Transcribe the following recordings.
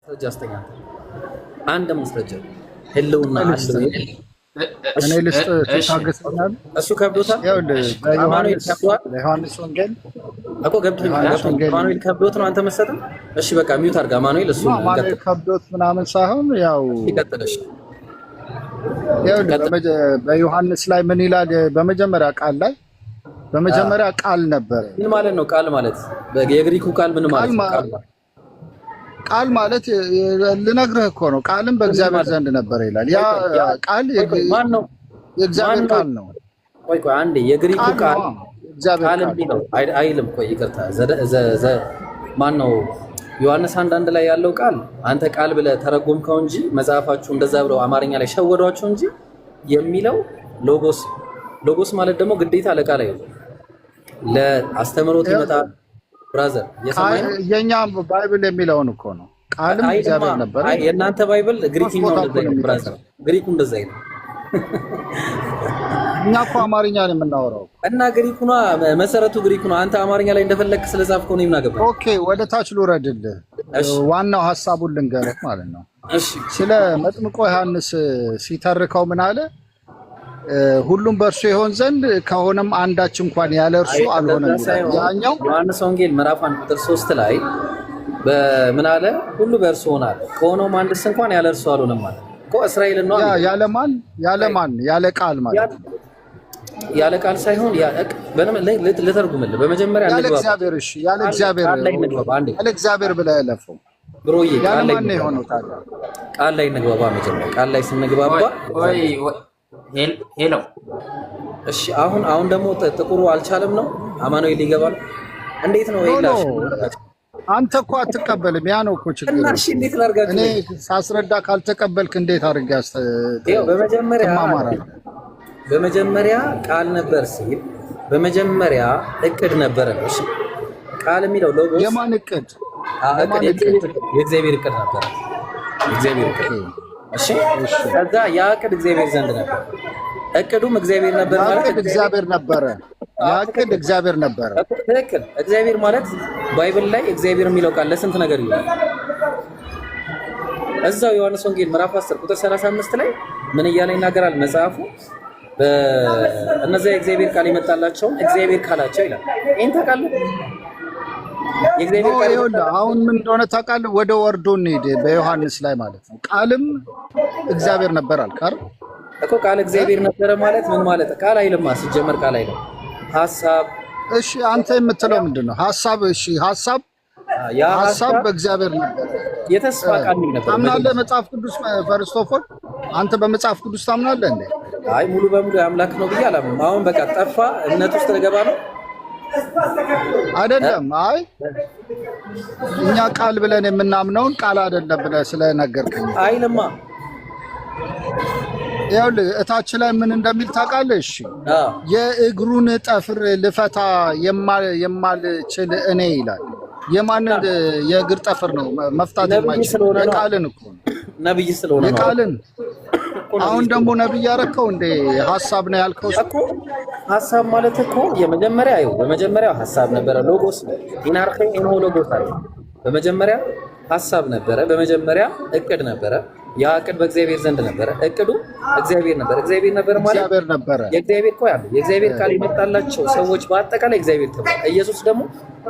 ማስረጃ አስተኛ አንድ ማስረጃ ህልውና አለው። እኔ ልስጥ ታገሰኛል። እሱ ከብዶታል። በዮሐንስ ወንጌል እኮ ገብቶኛል። አማኑኤል ከብዶት ነው አንተ መሰጠን። እሺ በቃ ሚውት አድርጋ አማኑኤል። እሱ አማኑኤል ከብዶት ምናምን ሳይሆን ያው ይቀጥልሽ። በዮሐንስ ላይ ምን ይላል? በመጀመሪያ ቃል ላይ በመጀመሪያ ቃል ነበር። ምን ማለት ነው ቃል ማለት? የግሪኩ ቃል ምን ማለት ነው? ቃል ማለት ልነግርህ እኮ ነው። ቃልም በእግዚአብሔር ዘንድ ነበር ይላል። ያ ቃል ማን ነው? የእግዚአብሔር ቃል ነው። ቆይ አንዴ የግሪኩ ቃል ቃል ነው አይልም። ቆይ ይቅርታ፣ ማን ነው? ዮሐንስ 1:1 ላይ ያለው ቃል አንተ ቃል ብለህ ተረጎምከው እንጂ መጽሐፋችሁ እንደዛ ብለው አማርኛ ላይ ሸወዷቸው እንጂ የሚለው ሎጎስ። ሎጎስ ማለት ደግሞ ግዴታ ለቃል አይደለም፣ ለአስተምሮት ይመጣል። ብራዘር የኛ ባይብል የሚለውን እኮ ነው። ቃልም እግዚአብሔር ነበር። የእናንተ ባይብል ግሪክኛው እንደዛ ነው ብራዘር፣ ግሪኩ እንደዛ ነው። እኛ እኮ አማርኛ ነው የምናወራው እና ግሪኩ ነው መሰረቱ፣ ግሪኩ ነው። አንተ አማርኛ ላይ እንደፈለክ ስለጻፍከው ነው የምናገባው። ኦኬ ወደ ታች ልውረድልህ። ዋናው ሐሳቡን ልንገርህ ማለት ነው። እሺ ስለ መጥምቆ ዮሐንስ ሲተርከው ምን አለ? ሁሉም በእርሱ ይሆን ዘንድ ከሆነም አንዳች እንኳን ያለ እርሱ አልሆነም። ያኛው ዮሐንስ ወንጌል ምዕራፍ 1:3 ላይ በምን አለ? ሁሉ በእርሱ ሆናል ከሆነም አንድስ እንኳን ያለ እርሱ አልሆነም ማለት እኮ እስራኤል ነው። ያለ ቃል ማለት ያለ ቃል ሳይሆን ልተርጉምልህ። በመጀመሪያ ያለ እግዚአብሔር። እሺ ያለ እግዚአብሔር ብለህ ያለፈው ብሮዬ ቃል ላይ ነው የሆነው። ታዲያ ቃል ላይ እንግባባ። መጀመሪያ ቃል ላይ ስንግባባ ሄሎ እሺ። አሁን ደግሞ ጥቁሩ አልቻለም ነው አማኑኤል ይገባል። እንዴት ነው ይላሽ? አንተ እኮ አትቀበልም። ያ ነው እኮ ችግር። እና እሺ እንዴት ላድርጋችሁ? እኔ ሳስረዳ ካልተቀበልክ እንዴት አድርጋስ? በመጀመሪያ ቃል ነበር ሲል በመጀመሪያ እቅድ ነበረ ነው። እሺ ቃል የሚለው ሎጎስ የማን እቅድ? የእግዚአብሔር እቅድ ነበር። የእግዚአብሔር እቅድ እሺ። ከዛ ያ እቅድ እግዚአብሔር ዘንድ ነበር። እቅዱም እግዚአብሔር ነበር ማለት እግዚአብሔር ነበረ። ያ እቅድ እግዚአብሔር ነበረ። ትክክል። እግዚአብሔር ማለት ባይብል ላይ እግዚአብሔር የሚለው ቃል ለስንት ነገር ይላል። እዛው ዮሐንስ ወንጌል ምዕራፍ 10:35 ላይ ምን እያለ ይናገራል መጽሐፉ? እነዚያ የእግዚአብሔር ቃል የመጣላቸውን እግዚአብሔር ካላቸው ይላል። ይሄን ታውቃለህ? የእግዚአብሔር ቃል አሁን ምን እንደሆነ ታውቃለህ? ወደ ወርዶ እንሂድ። በዮሐንስ ላይ ማለት ነው ቃልም እግዚአብሔር ነበር አልካር እኮ። ቃል እግዚአብሔር ነበረ ማለት ምን ማለት? ቃል አይልማ ሲጀመር ቃል አይልም። ሐሳብ። እሺ አንተ የምትለው ምንድነው? ሐሳብ። እሺ ሐሳብ በእግዚአብሔር ነበር። የተስፋ ቃል ነበር። ታምናለህ? መጽሐፍ ቅዱስ ፈርስቶፎል አንተ በመጽሐፍ ቅዱስ ታምናለህ እንዴ? አይ ሙሉ በሙሉ የአምላክ ነው ብዬ አላምንም። አሁን በቃ ጠፋ፣ እምነት ውስጥ ልገባ ነው አይደለም። አይ እኛ ቃል ብለን የምናምነውን ቃል አይደለም ብለህ ስለነገርከኝ አይልማ። ይኸውልህ እታች ላይ ምን እንደሚል ታውቃለህ? እሺ የእግሩን ጠፍር ልፈታ የማልችል እኔ ይላል። የማንን የእግር ጠፍር ነው መፍታት የማይችል? የቃልን እኮ ነብይ ስለሆነ ነው። የቃልን አሁን ደግሞ ነብይ ያረከው እንደ ሐሳብ ነው ያልከው እኮ። ሐሳብ ማለት እኮ በመጀመሪያው ሐሳብ ነበረ። ሎጎስ ኢናርኬ ኢኖ ሎጎስ አለ። በመጀመሪያ ሐሳብ ነበረ። በመጀመሪያ እቅድ ነበረ። ያ እቅድ በእግዚአብሔር ዘንድ ነበረ። እቅዱ እግዚአብሔር ነበር። እግዚአብሔር ነበር ማለት የእግዚአብሔር ቆይ አለ። የእግዚአብሔር ቃል የመጣላቸው ሰዎች በአጠቃላይ እግዚአብሔር ተባለ። ኢየሱስ ደግሞ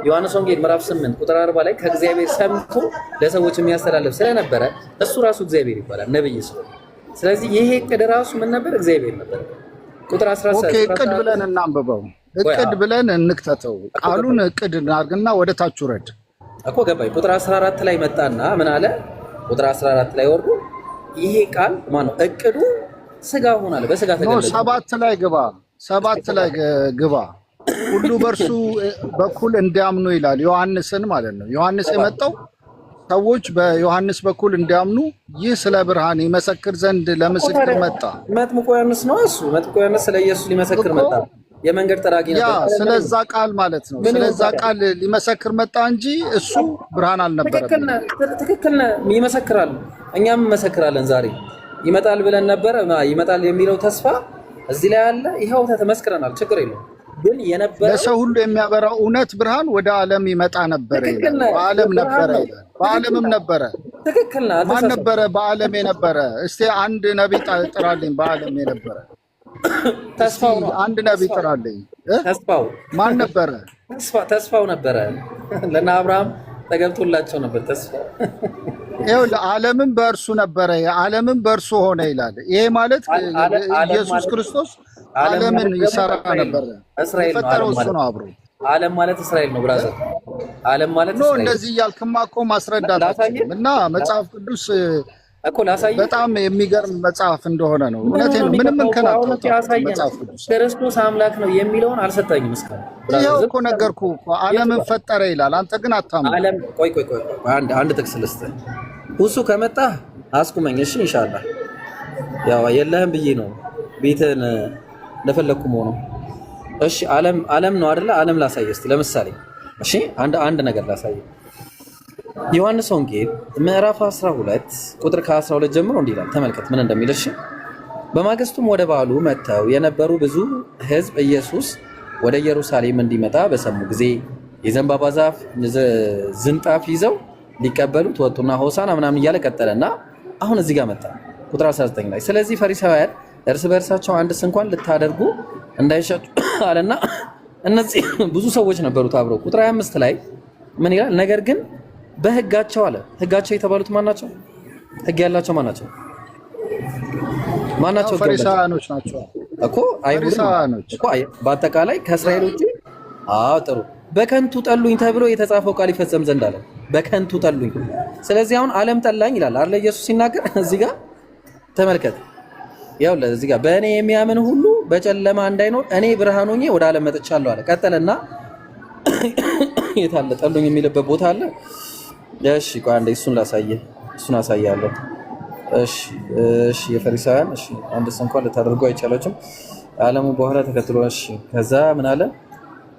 ዮሐንስ ወንጌል ምዕራፍ 8:40 ላይ ከእግዚአብሔር ሰምቶ ለሰዎች የሚያስተላልፍ ስለነበረ እሱ ራሱ እግዚአብሔር ይባላል ነብይ ስለሆነ። ስለዚህ ይሄ እቅድ ራሱ ምን ነበር? እግዚአብሔር ነበር። ቁጥር 17 ኦኬ እቅድ ብለን እናንብበው። እቅድ ብለን እንክተተው። ቃሉን እቅድ እናድርግና ወደ ታች ውረድ እኮ ገባኝ። ቁጥር 14 ላይ መጣና ምን አለ? ቁጥር 14 ላይ ወርዶ ይሄ ቃል ማን ነው? እቅዱ ስጋ ሆናል፣ በስጋ ተገለጠ። 7 ላይ ግባ። ሁሉ በእርሱ በኩል እንዲያምኑ ይላል። ዮሐንስን ማለት ነው። ዮሐንስ የመጣው ሰዎች በዮሐንስ በኩል እንዲያምኑ ይህ ስለ ብርሃን ይመሰክር ዘንድ ለምስክር መጣ። መጥምቁ ዮሐንስ ነው እሱ። መጥምቁ ዮሐንስ ስለ ኢየሱስ ሊመሰክር መጣ። የመንገድ ጠራጊ ነበር። ያ ስለዛ ቃል ማለት ነው። ስለዛ ቃል ሊመሰክር መጣ እንጂ እሱ ብርሃን አልነበረም። ትክክል ነህ። ይመሰክራል። እኛም እንመሰክራለን። ዛሬ ይመጣል ብለን ነበር። ይመጣል የሚለው ተስፋ እዚህ ላይ አለ። ይኸው ተመስክረናል። ችግር የለውም። ግን የነበረው ለሰው ሁሉ የሚያበራው እውነት ብርሃን ወደ ዓለም ይመጣ ነበር ይላል። በዓለም ነበረ ይላል። በዓለምም ነበረ። ትክክል ነው። ማን ነበረ በዓለም የነበረ? እስቲ አንድ ነብይ ጥራልኝ። በዓለም የነበረ ተስፋው ነው። አንድ ነብይ ጥራልኝ። ተስፋው ማን ነበረ? ተስፋው ነበረ። ለና አብርሃም ተገብቶላቸው ነበር ተስፋው። ይኸው ዓለምም በእርሱ ነበረ፣ ዓለምም በእርሱ ሆነ ይላል። ይሄ ማለት ኢየሱስ ክርስቶስ ዓለምን ይሰራ ነበር። እስራኤል የፈጠረው እሱ ነው። አብሮ ዓለም ማለት እስራኤል ነው ብራዘር። ዓለም ማለት ነው። እንደዚህ እያልክማ እኮ ማስረዳት እና መጽሐፍ ቅዱስ እኮ ላሳይ በጣም የሚገርም መጽሐፍ እንደሆነ ነው። እውነቴን ነው። ምንም እንከናቀው መጽሐፍ ቅዱስ ክርስቶስ አምላክ ነው የሚለውን አልሰጠኝም እስካሁን። ይኸው እኮ ነገርኩህ እኮ ዓለምን ፈጠረ ይላል። አንተ ግን አታምንም። ዓለም ቆይ አንድ ጥቅስ ልስጥህ። ሁሱ ከመጣ አስቁመኝ እሺ። ኢንሻአላህ ያው የለህም ብዬ ነው ቤትህን እንደፈለኩ መሆኑ። እሺ ዓለም ነው አይደለ? ዓለም ላሳይ እስቲ ለምሳሌ እሺ አንድ ነገር ላሳይ። ዮሐንስ ወንጌል ምዕራፍ 12 ቁጥር ከ12 ጀምሮ እንዲህ ይላል። ተመልከት ምን እንደሚል እሺ። በማግስቱም ወደ በዓሉ መጥተው የነበሩ ብዙ ሕዝብ ኢየሱስ ወደ ኢየሩሳሌም እንዲመጣ በሰሙ ጊዜ የዘንባባ ዛፍ ዝንጣፍ ይዘው ሊቀበሉት ወጡና ሆሳና ምናምን እያለ ቀጠለና አሁን እዚህ ጋር መጣ ቁጥር 19 ላይ። ስለዚህ ፈሪሳውያን እርስ በእርሳቸው አንድስ እንኳን ልታደርጉ እንዳይሸጡ አለና እነዚህ ብዙ ሰዎች ነበሩት አብረው። ቁጥር 25 ላይ ምን ይላል? ነገር ግን በህጋቸው አለ። ህጋቸው የተባሉት ማን ናቸው? ህግ ያላቸው ማን ናቸው? ማናቸው? ፈሪሳውያኖች ናቸው እኮ አይሁዶች እኮ በአጠቃላይ ከእስራኤል ውጪ። አዎ ጥሩ። በከንቱ ጠሉኝ ተብሎ የተጻፈው ቃል ይፈጸም ዘንድ አለ። በከንቱ ጠሉኝ። ስለዚህ አሁን ዓለም ጠላኝ ይላል አይደል ኢየሱስ ሲናገር። እዚህ ጋር ተመልከት። ያው ለዚህ ጋር በእኔ የሚያምን ሁሉ በጨለማ እንዳይኖር እኔ ብርሃን ሆኜ ወደ ዓለም መጥቻለሁ አለ። ቀጠለና የታለ ጠሉኝ የሚልበት ቦታ አለ? እሺ ቆይ አንዴ እሱን ላሳየህ፣ እሱን አሳያለሁ። እሺ የፈሪሳውያን እሺ አንድስ እንኳን ልታደርጉ አይቻላችሁም ዓለሙ በኋላ ተከትሎ እሺ ከዛ ምን አለ?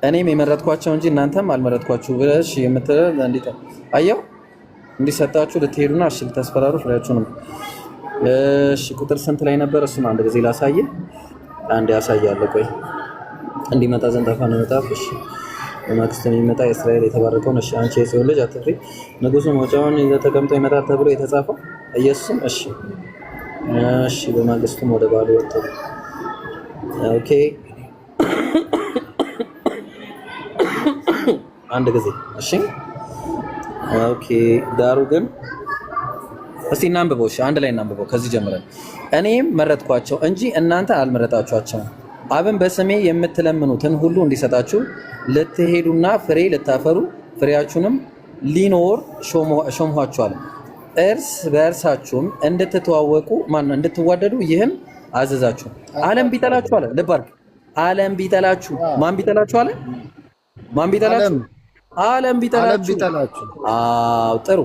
እኔም የመረጥኳቸው እንጂ እናንተም አልመረጥኳችሁ ብለሽ የምትል እንዴት አየው እንዲሰጣችሁ ልትሄዱና እሺ ልታስፈራሩ ፍሬያችሁንም እሺ ቁጥር ስንት ላይ ነበር? እሱን አንድ ጊዜ ላሳየህ። አንዴ ያሳያለሁ። ቆይ እንዲመጣ ዘንድ አፋን መጣፍ እሺ በማግስት የሚመጣ የእስራኤል የተባረከውን እሺ አንቺ የጽዮን ልጅ አትፍሪ ንጉሡ መውጫውን ይዘው ተቀምጦ ይመጣል ተብሎ የተጻፈው ኢየሱስም እሺ በማግስቱም ወደ በዓሉ ወጣ። ኦኬ አንድ ጊዜ እሺ ኦኬ ዳሩ ግን እስቲ እናንብበው። እሺ አንድ ላይ እናንብበው ከዚህ ጀምረን። እኔም መረጥኳቸው እንጂ እናንተ አልመረጣችኋቸውም። አብን በስሜ የምትለምኑትን ሁሉ እንዲሰጣችሁ ልትሄዱና ፍሬ ልታፈሩ ፍሬያችሁንም ሊኖር ሾምኋችኋል። እርስ በእርሳችሁም እንድትተዋወቁ እንድትዋደዱ ይህን አዘዛችሁ። ዓለም ቢጠላችሁ አለ። ልብ አድርግ። ዓለም ቢጠላችሁ ማን ቢጠላችሁ አለ? ማን ቢጠላችሁ? ዓለም ቢጠላችሁ። አዎ ጥሩ።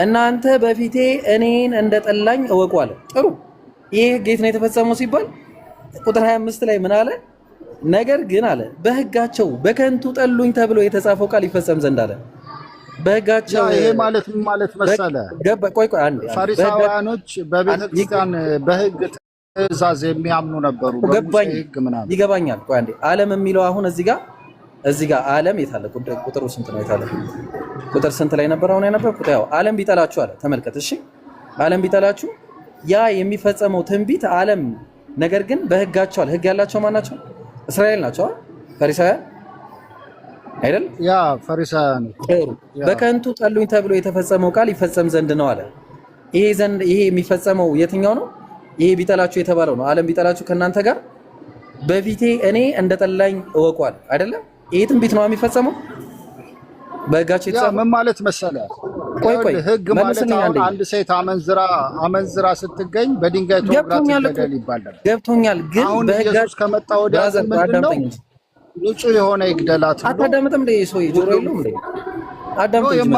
እናንተ በፊቴ እኔን እንደጠላኝ እወቁ አለ። ጥሩ። ይህ ጌት ነው የተፈጸመው ሲባል ቁጥር 25 ላይ ምን አለ? ነገር ግን አለ በሕጋቸው በከንቱ ጠሉኝ ተብሎ የተጻፈው ቃል ይፈጸም ዘንድ አለ። በሕጋቸው ይሄ ማለት ምን ማለት መሰለ? ቆይ አንዴ ፈሪሳውያኖች በቤተ ክርስቲያን በሕግ ትእዛዝ የሚያምኑ ነበሩ። ይገባኛል። ቆይ አንዴ ዓለም የሚለው አሁን እዚህ ጋር ዓለም የታለ? ቁጥሩ ስንት ነው የታለ? ቁጥር ስንት ላይ ነበር አሁን ያነበብኩት? ያው ዓለም ቢጠላችሁ አለ። ተመልከት እሺ። ዓለም ቢጠላችሁ ያ የሚፈጸመው ትንቢት ዓለም ነገር ግን በሕጋቸው አለ። ሕግ ያላቸው ማን ናቸው? እስራኤል ናቸው። ፈሪሳውያን አይደል? ያ ፈሪሳውያን። በከንቱ ጠሉኝ ተብሎ የተፈጸመው ቃል ይፈጸም ዘንድ ነው አለ። ይሄ የሚፈጸመው የትኛው ነው? ይሄ ቢጠላችሁ የተባለው ነው። ዓለም ቢጠላችሁ ከእናንተ ጋር በፊቴ እኔ እንደጠላኝ እወቋል አይደለም? ይሄ ትንቢት ነው የሚፈጸመው በሕጋቸው የተጻፈው። ምን ማለት መሰለህ? ቆይ ሕግ ማለት አንድ ሴት አመንዝራ ስትገኝ በድንጋይ ተወግራ ትገደል ይባላል። ገብቶኛል። ግን በሕጋቸው ከመጣ ወዲያ ምንድነው ንጹህ የሆነ ይግደላት። አታዳምጥም እንደ ሰው ጆሮ የለውም እንደ አዳምጠኝ።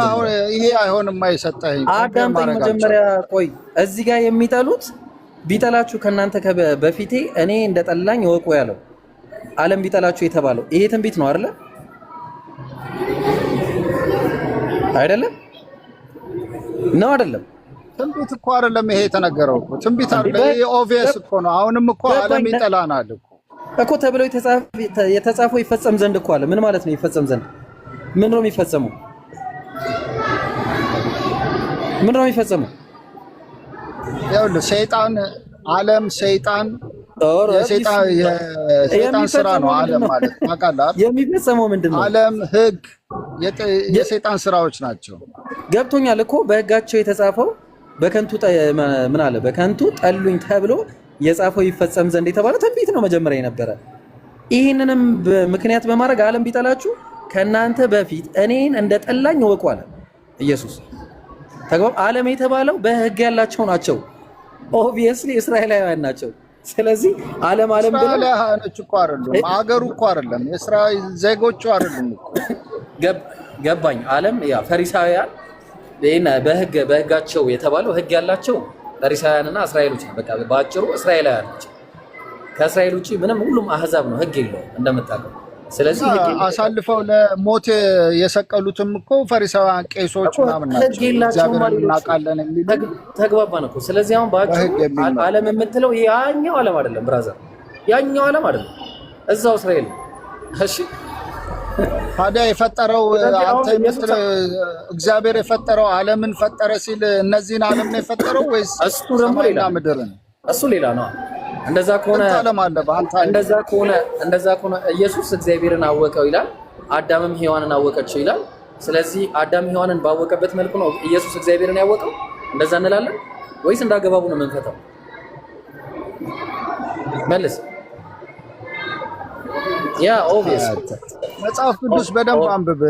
ይሄ አይሆንም የማይሰጠኝ አዳምጠኝ መጀመሪያ። ቆይ እዚህ ጋር የሚጠሉት ቢጠላችሁ ከእናንተ በፊቴ እኔ እንደጠላኝ እወቁ ያለው ዓለም ቢጠላችሁ የተባለው ይሄ ትንቢት ነው አይደለ? አይደለም ነው አይደለም? ትንቢት እኮ አይደለም ይሄ የተነገረው እኮ ትንቢት አይደለም። ይሄ ኦብቪየስ እኮ ነው። አሁንም እኮ ዓለም ይጠላናል እኮ እኮ ተብሎ የተጻፈው ይፈጸም ዘንድ እኮ አለ። ምን ማለት ነው ይፈጸም ዘንድ? ምን ነው የሚፈጸመው? ምን ነው የሚፈጸመው? ይኸውልህ ሰይጣን ዓለም ሰይጣን የሰይጣን ስራ ነው። ዓለም ማለት ታውቃለህ። የሚፈጸመው ምንድን ነው? ዓለም ህግ የሰይጣን ስራዎች ናቸው። ገብቶኛል እኮ በህጋቸው የተጻፈው በከንቱ ምን አለ? በከንቱ ጠሉኝ ተብሎ የጻፈው ይፈጸም ዘንድ የተባለ ትንቢት ነው መጀመሪያ የነበረ። ይህንንም ምክንያት በማድረግ ዓለም ቢጠላችሁ ከእናንተ በፊት እኔን እንደ ጠላኝ እወቁ አለ ኢየሱስ። ተግባብ። ዓለም የተባለው በህግ ያላቸው ናቸው። ኦብቪየስሊ እስራኤላውያን ናቸው። ስለዚህ ዓለም እስራኤላውያኖች እኮ አይደሉም፣ አገሩ እኮ አይደለም፣ የእስራኤል ዜጎቹ አይደሉም እኮ። ገባኝ። ዓለም ያ ፈሪሳውያን በህጋቸው የተባለው ህግ ያላቸው ፈሪሳውያንና እስራኤሎች ነው። በቃ በአጭሩ እስራኤላውያን ናቸው። ከእስራኤል ውጪ ምንም ሁሉም አህዛብ ነው፣ ህግ የለውም እንደምታውቀው። ስለዚህ አሳልፈው ለሞት የሰቀሉትም እኮ ፈሪሳውያን ቄሶች ምናምን ናቸው። እግዚአብሔር እናውቃለን የሚሉ ተግባባን እኮ። ስለዚህ አሁን በአጭሩ ዓለም የምትለው ያኛው ዓለም አይደለም ብራዘር፣ ያኛው ዓለም አይደለም፣ እዛው እስራኤል ነው። እሺ ታዲያ የፈጠረው አንተ የምትለው እግዚአብሔር የፈጠረው ዓለምን ፈጠረ ሲል እነዚህን ዓለም ነው የፈጠረው ወይስ እሱ ደግሞ ሌላ ምድርን? እሱ ሌላ ነው። እንደዛ ከሆነ ኢየሱስ እግዚአብሔርን አወቀው ይላል፣ አዳምም ሔዋንን አወቀችው ይላል። ስለዚህ አዳም ሔዋንን ባወቀበት መልኩ ነው ኢየሱስ እግዚአብሔርን ያወቀው። እንደዛ እንላለን ወይስ እንዳገባቡ ነው የምንፈታው? መልስ። ያ ኦብቪየስ መጽሐፍ ቅዱስ በደንብ አንብብ፣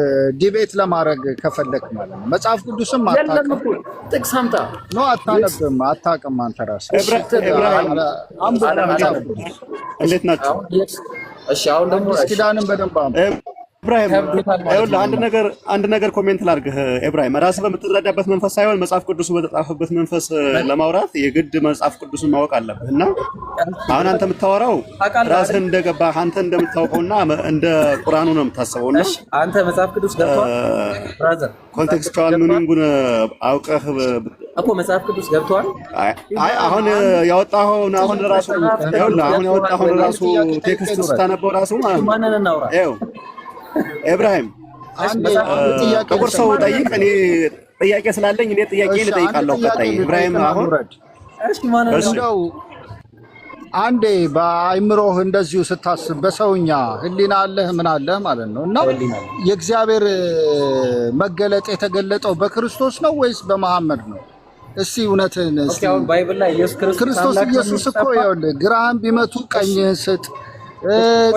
ዲቤት ለማድረግ ከፈለክ ማለት ነው። መጽሐፍ ቅዱስም አታውቅም፣ ጥቅስ አምጣ ነው አታነብም፣ አታውቅም አንተ ራስህ። እንዴት ናቸው? እሺ አሁን ደግሞ ኪዳንም በደንብ አንብብ። ኢብራሂም አንድ ነገር ኮሜንት ላድርግህ። ኢብራሂም ራስህ በምትረዳበት መንፈስ ሳይሆን መጽሐፍ ቅዱስ በተጻፈበት መንፈስ ለማውራት የግድ መጽሐፍ ቅዱስን ማወቅ አለብህ እና አሁን አንተ የምታወራው ራስህ እንደገባህ አንተ እንደምታውቀውና እንደ ቁርአኑ ነው የምታስበውና አንተ መጽሐፍ ቅዱስ ገብቷል ብራዘር፣ ኮንቴክስቹዋል ሚኒንጉን አውቀህ እኮ መጽሐፍ ቅዱስ ገብቷል። አይ አሁን ያወጣኸው ራሱ ቴክስት ስታነበው ራሱ ማለት ነው። ኢብራሂም ጥቁር ሰው ጠይቅ። እኔ ጥያቄ ስላለኝ እኔ ጥያቄ ልጠይቃለሁ። ቀጣይ ኢብራሂም አሁን እንደው አንዴ በአይምሮህ እንደዚሁ ስታስብ በሰውኛ ህሊና አለህ ምን አለህ ማለት ነው እና የእግዚአብሔር መገለጥ የተገለጠው በክርስቶስ ነው ወይስ በመሐመድ ነው? እስቲ እውነትን እስቲ አሁን ባይብል ላይ ክርስቶስ ኢየሱስ እኮ ይኸውልህ ግራህን ቢመቱ ቀኝህን ስጥ፣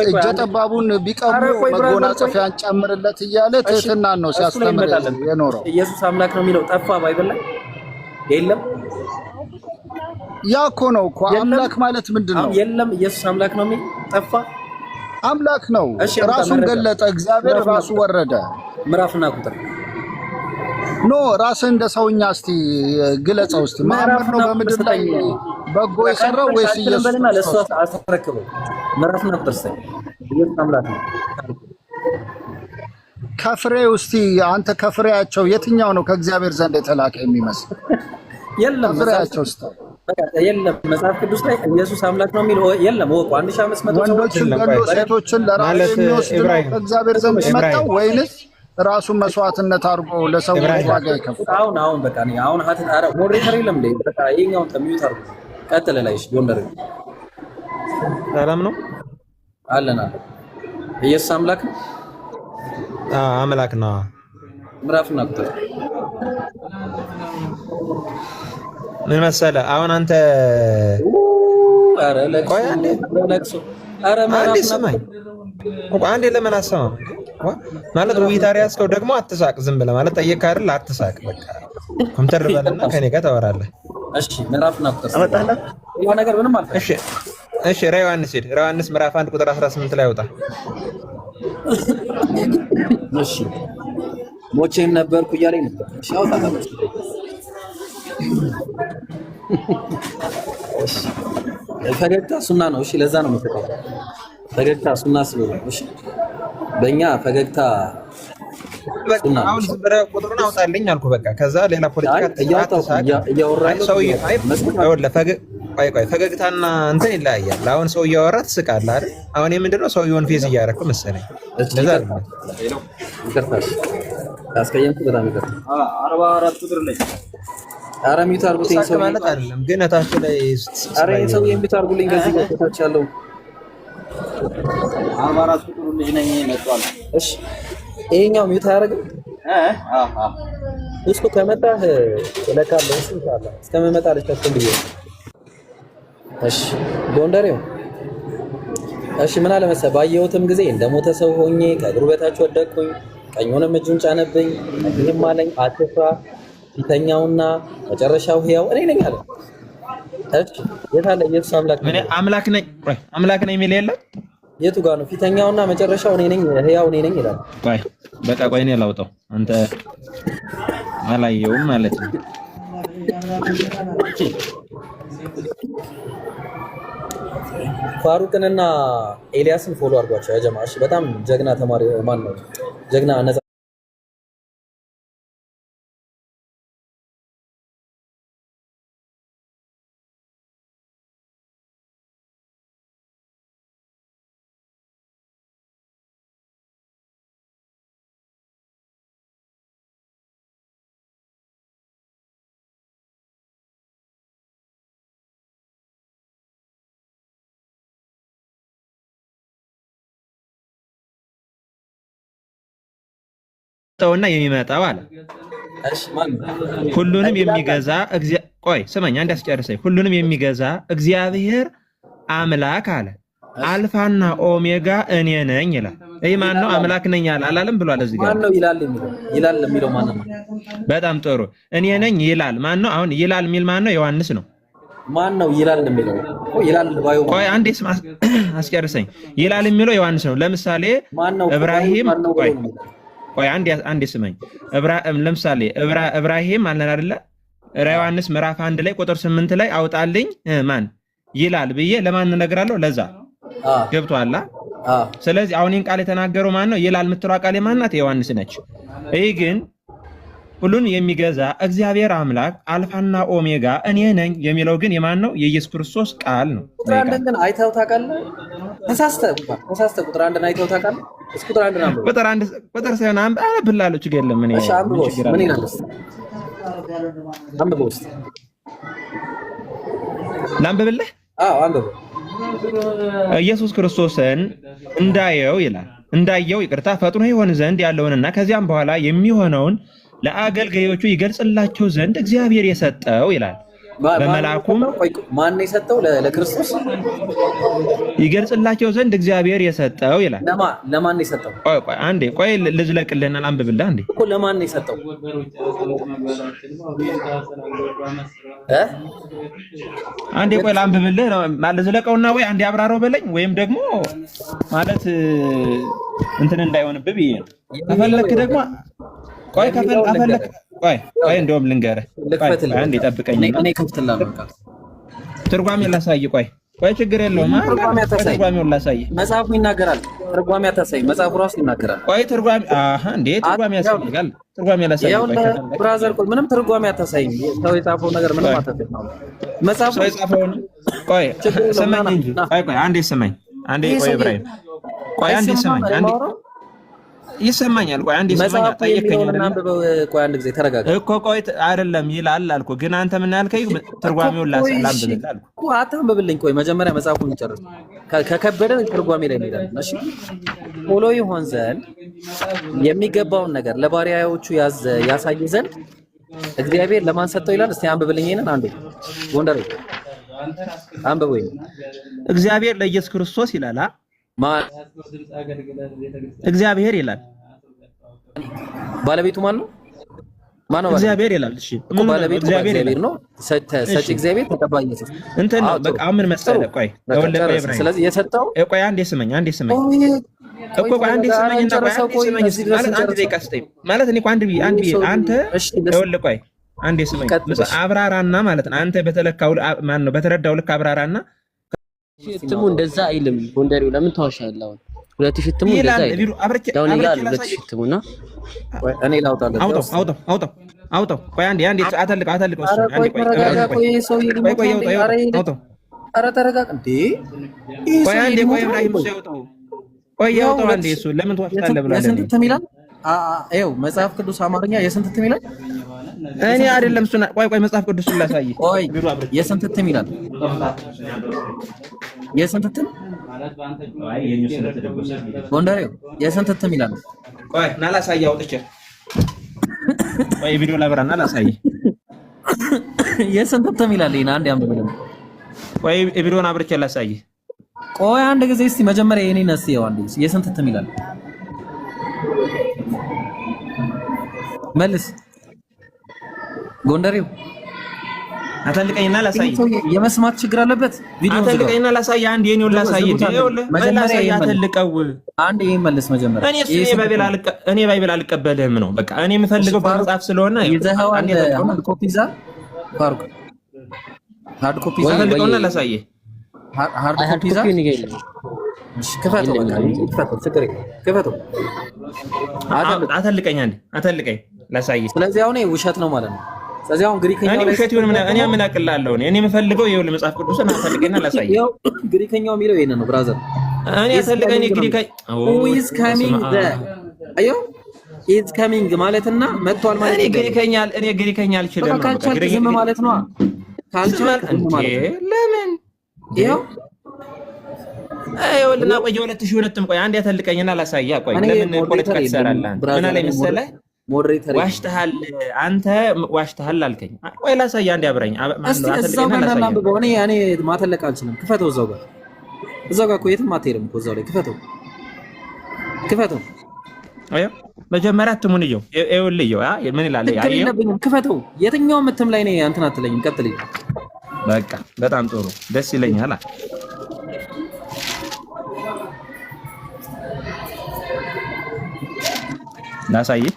እጀ ጠባቡን ቢቀሙ መጎናጸፊያን ጨምርለት እያለ ትህትናን ነው ሲያስተምር የኖረው። ኢየሱስ አምላክ ነው የሚለው ጠፋ ባይብል ላይ የለም። ያ እኮ ነው እኮ አምላክ ማለት ምንድን ነው? የለም ኢየሱስ አምላክ ነው የሚል ጠፋ። አምላክ ነው ራሱን ገለጠ፣ እግዚአብሔር ራሱ ወረደ። ምዕራፍና ቁጥር ኖ ራስህ እንደ ሰውኛ እስቲ ግለጸው እስቲ። መሐመድ ነው በምድር ላይ በጎ የሰራው ወይስ ኢየሱስ? ለሱ አስረክበው። ምዕራፍና ቁጥር ሰይ ኢየሱስ አምላክ ነው። ከፍሬው እስቲ አንተ ከፍሬያቸው የትኛው ነው ከእግዚአብሔር ዘንድ የተላከ የሚመስል? የለም ፍሬያቸው እስቲ የለም መጽሐፍ ቅዱስ ላይ ኢየሱስ አምላክ ነው የሚል የለም። ወቁ 1500 ወንዶችን ገሎ ሴቶችን ለራሱ የሚወስድ ነው ከእግዚአብሔር ዘንድ የመጣው ወይንስ ራሱን መስዋዕትነት አድርጎ ለሰዎች ዋጋ ይከፍላል? አሁን በቃ ነው አሁን አረ ሞዴሬተር የለም እንዴ? በቃ ይሄኛውን ተሚዩት አድርጎ ቀጥለ ላይሽ ጎንደር ሰላም ነው አለና ኢየሱስ አምላክ ነው። አምላክ ነው። ምዕራፍና ቁጥር ምን መሰለህ አሁን አንተ አረ ለቅሶ አረ ምዕራፍና አንዴ ለምን አሰማም ማለት ውይይታሪ ያስከው ደግሞ አትሳቅ። ዝም ብለህ ማለት ጠየቅህ አይደል? አትሳቅ። በቃ ኮምተር በልና ከኔ ጋር ታወራለህ። እሺ ምዕራፍና ቁጥር አመጣለህ። ይሄ ነገር ምንም አልፈ እሺ ራዕይ ዮሐንስ ሄድ ራዕይ ዮሐንስ ምዕራፍ 1 ቁጥር 18 ላይ ወጣ። እሺ ሞቼም ነበርኩ እያለኝ ነበር። እሺ አውጣታ። እሺ ፈገግታ ሱና ነው። እሺ ለዛ ነው የምትጠራው። ፈገግታ ሱና ስለሆነ እሺ በእኛ ፈገግታ ሱና ነው። አሁን ዝም ብለህ ቁጥሩን አውጣልኝ አልኩህ። በቃ ከዛ ሌላ ፖለቲካ ቆይ ፈገግታና እንትን ይለያያል። አሁን ሰው እያወራ ትስቃለህ አይደል? አሁን ምንድነው ሰውየውን ፌስ እያደረኩ መሰለኝ። ለዛ ነው ይቅርታሽ አስቀየምኩ። በጣም ይቅርታ። 44 ቁጥር ላይ ኧረ ሚውት አድርጉልኝ። ሰው ማለት አይደለም ግን እታች ላይ ኧረ ሰው ሚውት አድርጉልኝ። ከዚህ ከታች ያለው 44 ቁጥር ልጅ ነኝ መጥቷል። እሺ ይሄኛው ሚውት አያደርግም? እሱ ከመጣህ እለካለሁ። እሱ ታላ እስከመመጣ ልተከም ብዬ። እሺ ጎንደሬው እሺ ምን አለ መሰለህ ባየሁትም ጊዜ እንደሞተ ሰው ሆኜ ከእግሩ በታች ወደቅኩኝ። ቀኙንም እጁን ጫነብኝ። እንዲህም አለኝ አትፍራ፣ ፊተኛውና መጨረሻው ሕያው እኔ ነኝ አለ። እሺ የት አለ ኢየሱስ አምላክ ነኝ? አምላክ ነኝ የሚል የለም። የቱ ጋር ነው? ፊተኛውና መጨረሻው እኔ ነኝ፣ ሕያው እኔ ነኝ ይላል። ቆይ እኔ ላውጣው። አንተ አላየውም ማለት ነው። ፋሩቅንና ኤልያስን ፎሎ አድርጓቸው ያ ጀማ። እሺ በጣም ጀግና ተማሪ ማን ነው? ጀግና ነፃ ተውና የሚመጣው አለ። እሺ ማን ሁሉንም የሚገዛ ቆይ ስማኝ አንድ አስጨርሰኝ። ሁሉንም የሚገዛ እግዚአብሔር አምላክ አለ። አልፋና ኦሜጋ እኔ ነኝ ይላል። ይሄ ማን ነው? አምላክ ነኝ አላለም ብሏል። እዚህ ጋር ማን ነው ይላል የሚለው ማን ነው? በጣም ጥሩ እኔ ነኝ ይላል። ማን ነው? አሁን ይላል የሚል ማን ነው? ዮሐንስ ነው። ማን ነው ይላል የሚለው? ይላል ባዩ ቆይ አንዴ ስማ አስጨርሰኝ። ይላል የሚለው ዮሐንስ ነው። ለምሳሌ እብራሂም ቆይ አንዴ ስማኝ። ለምሳሌ እብራሂም አለን አይደለ? ዮሐንስ ምዕራፍ 1 ላይ ቁጥር 8 ላይ አውጣልኝ ማን ይላል ብዬ ለማን እነግራለሁ? ለዛ ገብቶሃል? ስለዚህ አሁን ይህን ቃል የተናገረው ማን ነው? ይላል የምትለው ቃል ማን ናት? ዮሐንስ ነች። ይህ ግን ሁሉን የሚገዛ እግዚአብሔር አምላክ አልፋና ኦሜጋ እኔ ነኝ የሚለው ግን የማን ነው? የኢየሱስ ክርስቶስ ቃል ነው። ቁጥር አንድን አይተኸው ታውቃለህ? ተሳስተህ ቁጥር አንድን አይተኸው ታውቃለህ? እስኪ ቁጥር አንድን አንብበው። ቁጥር ሳይሆን አንብብላለሁ፣ ችግር የለም። ምን ይላል? አንብበው እስኪ። ላንብብልህ? አዎ አንብበው። ኢየሱስ ክርስቶስን እንዳየው ይቅርታ ፈጥኖ ይሆን ዘንድ ያለውንና ከዚያም በኋላ የሚሆነውን ለአገልጋዮቹ ይገልጽላቸው ዘንድ እግዚአብሔር የሰጠው ይላል። በመልአኩም ማን የሰጠው? ለክርስቶስ ይገልጽላቸው ዘንድ እግዚአብሔር የሰጠው ይላል። ለማን የሰጠው? ቆይ ልዝለቅልህና ላንብብልህ አንዴ እኮ ለማን የሰጠው? አንዴ ቆይ ላንብብልህ ልዝለቀውና ወይ አንዴ አብራራው በለኝ ወይም ደግሞ ማለት እንትን እንዳይሆንብህ ብዬ ነው። ከፈለክ ደግሞ ቆይ እንደውም ልንገርህ። አንዴ ጠብቀኝ፣ እኔ ከፍትላለሁ። ትርጓሜ ላሳይ። ቆይ ችግር የለውም። ትርጓሜውን ላሳይ። መጽሐፉ ይናገራል። ትርጓሜ አታሳይ፣ መጽሐፉ ራሱ ይናገራል። ቆይ ትርጓሜ ትርጓሜ ያስፈልጋል። ትርጓሜ ላሳይ። ብራዘር ቆይ ምንም ትርጓሜ አታሳይ። ሰው የጻፈው ነገር ምንም አታሳይ። መጽሐፉ ሰው የጻፈው ቆይ ስማኝ እንጂ ቆይ አንዴ ስማኝ። አንዴ ቆይ ኢብራሂም ቆይ አንዴ ስማኝ። አንዴ ይሰማኛል። ቆይ አንዴ ስማኝ። ጠየቀኝ አንብበው። ቆይ አንድ ጊዜ ተረጋጋ እኮ። ቆይ አይደለም ይላል አልኩህ፣ ግን አንተ ምን ያልከኝ ትርጓሜውን ላንብብልህ አልኩህ እኮ። አታንብብልኝ። ቆይ መጀመሪያ መጽሐፉን እንጨርስ። ከከበደ ትርጓሜ ላይ እንሄዳለን። እሺ ቶሎ ይሆን ዘንድ የሚገባውን ነገር ለባሪያዎቹ ያሳይ ዘንድ እግዚአብሔር ለማን ሰጠው ይላል? እስቲ አንብብልኝ። ይሄንን አንዱ ጎንደር አንብበው። እግዚአብሔር ለኢየሱስ ክርስቶስ ይላል። እግዚአብሔር ይላል። ባለቤቱ ማን ነው? እግዚአብሔር ይላል። እሺ ባለቤቱ እግዚአብሔር ነው። ሰጪ እግዚአብሔር፣ ተቀባይ ኢየሱስ እንትን ነው። በቃ ምን መሰለህ? ቆይ ስለዚህ የሰጠው ቆይ አንዴ ስመኝ እኮ ቆይ አንዴ ስመኝና ማለት አንድ ደቂቃ ስጠኝ ማለት እኔ አንድ አንተ ይኸውልህ ቆይ አንዴ ስመኝ አብራራና ማለት ነው። አንተ በተለካው ማን ነው በተረዳው ልክ አብራራና ሽትሙ እንደዛ አይልም። ጎንደሬው ለምን ተዋሻለህ? አሁን ሁለት ሽትሙ እንደዛ አይልም። ዳውን ይላል ሁለት ሽትሙና እኔ ላውጣለህ። አውጣው። ቆይ አንዴ አተልቀው እሱ አንዴ ቆይ ተረጋጋ። ቆይ ሰው ይልማው አውጣው። ኧረ ተረጋጋ እንዴ! ቆይ አንዴ ቆይ ኢብራሂም እሱ ያውጣው። ቆይ ያውጣው አንዴ እሱ ለምን ትዋሽታለህ ብላለህ? የስንት እትም ይላል? ይኸው መጽሐፍ ቅዱስ አማርኛ የስንት እትም ይላል? እኔ አይደለም እሱ። ቆይ መጽሐፍ ቅዱስን ላሳይህ። ቆይ የስንት እትም ይላል? የስንት እትም ጎንደሬው የስንት እትም ይላል? ቆይ ና ላሳይህ አውጥቼ። ቆይ ቪዲዮ ላብራና ላሳይህ። የስንት እትም ይላል? ይሄን አንድ ያምብልኝ። ቆይ ቪዲዮን አብርቼ ላሳይህ። ቆይ አንድ ጊዜ እስቲ መጀመሪያ የኔን እስቲ ያው አንዴ የስንት እትም ይላል? መልስ ጎንደሬው። አተልቀኝና ላሳይህ። የመስማት ችግር አለበት። ቪዲዮ አተልቀኝና ላሳይህ። አንድ የኔው ላሳይህ። ይኸውልህ ላሳይህ። አተልቀው አንድ ይሄን መልስ መጀመሪያ። እኔ ባይብል አልቀበልህም ነው በቃ። እኔ የምፈልገው በመጽሐፍ ስለሆነ ይዘኸው አንድ ኮፒ ይዛ ፋሩቅ ሃርድ ኮፒ ይዛ አተልቀውና ላሳይህ። ሃርድ ኮፒ ይዛ እሺ፣ ክፈተው በቃ ክፈተው፣ ችግር የለም ክፈተው። አተልቀኝ አንዴ አተልቀኝ ላሳይህ። ስለዚህ አሁን ውሸት ነው ማለት ነው። ስለዚህ አሁን ግሪከኛው ላይ ውሸት ይሁን እኔ ምን አቅላለሁ? እኔ የምፈልገው ይኸውልህ መጽሐፍ ቅዱስን አተልቀኝና ላሳይህ። ያው ግሪከኛው የሚለው ይሄን ነው ብራዘር። እኔ አተልቀኝ ግሪከኛ who is coming there አዮ is coming ማለትና መጥቷል ማለት ነው። እኔ ግሪከኛ አልችልም ነው ካልቻልክ ዝም ማለት ነው። ካልቻልክ ለምን ይኸው ይኸውልህ ና ቆይ 2002 ቆይ አንዴ አተልቀኝና ላሳይህ። ቆይ ለምን ፖለቲካ ትሰራለህ? ምን አለኝ መሰለህ ሞዴሬተር ዋሽተሃል፣ አንተ ዋሽተሃል አልከኝ። ቆይ ላሳይህ አንዴ አብረኝ። እስቲ እዛው ጋር እናንብበው። እኔ ማተለቅ አልችልም። ክፈተው እዛው ጋር እኮ የትም አትሄድም እኮ እዛው ላይ ክፈተው። አዮ መጀመሪያ እትሙን እየው ይኸውልህ ምን ይላል? ክፈተው። የትኛውም እትም ላይ ነው እንትን አትለኝም። ቀጥልኝ። በቃ በጣም ጥሩ ደስ ይለኛል። ላሳይህ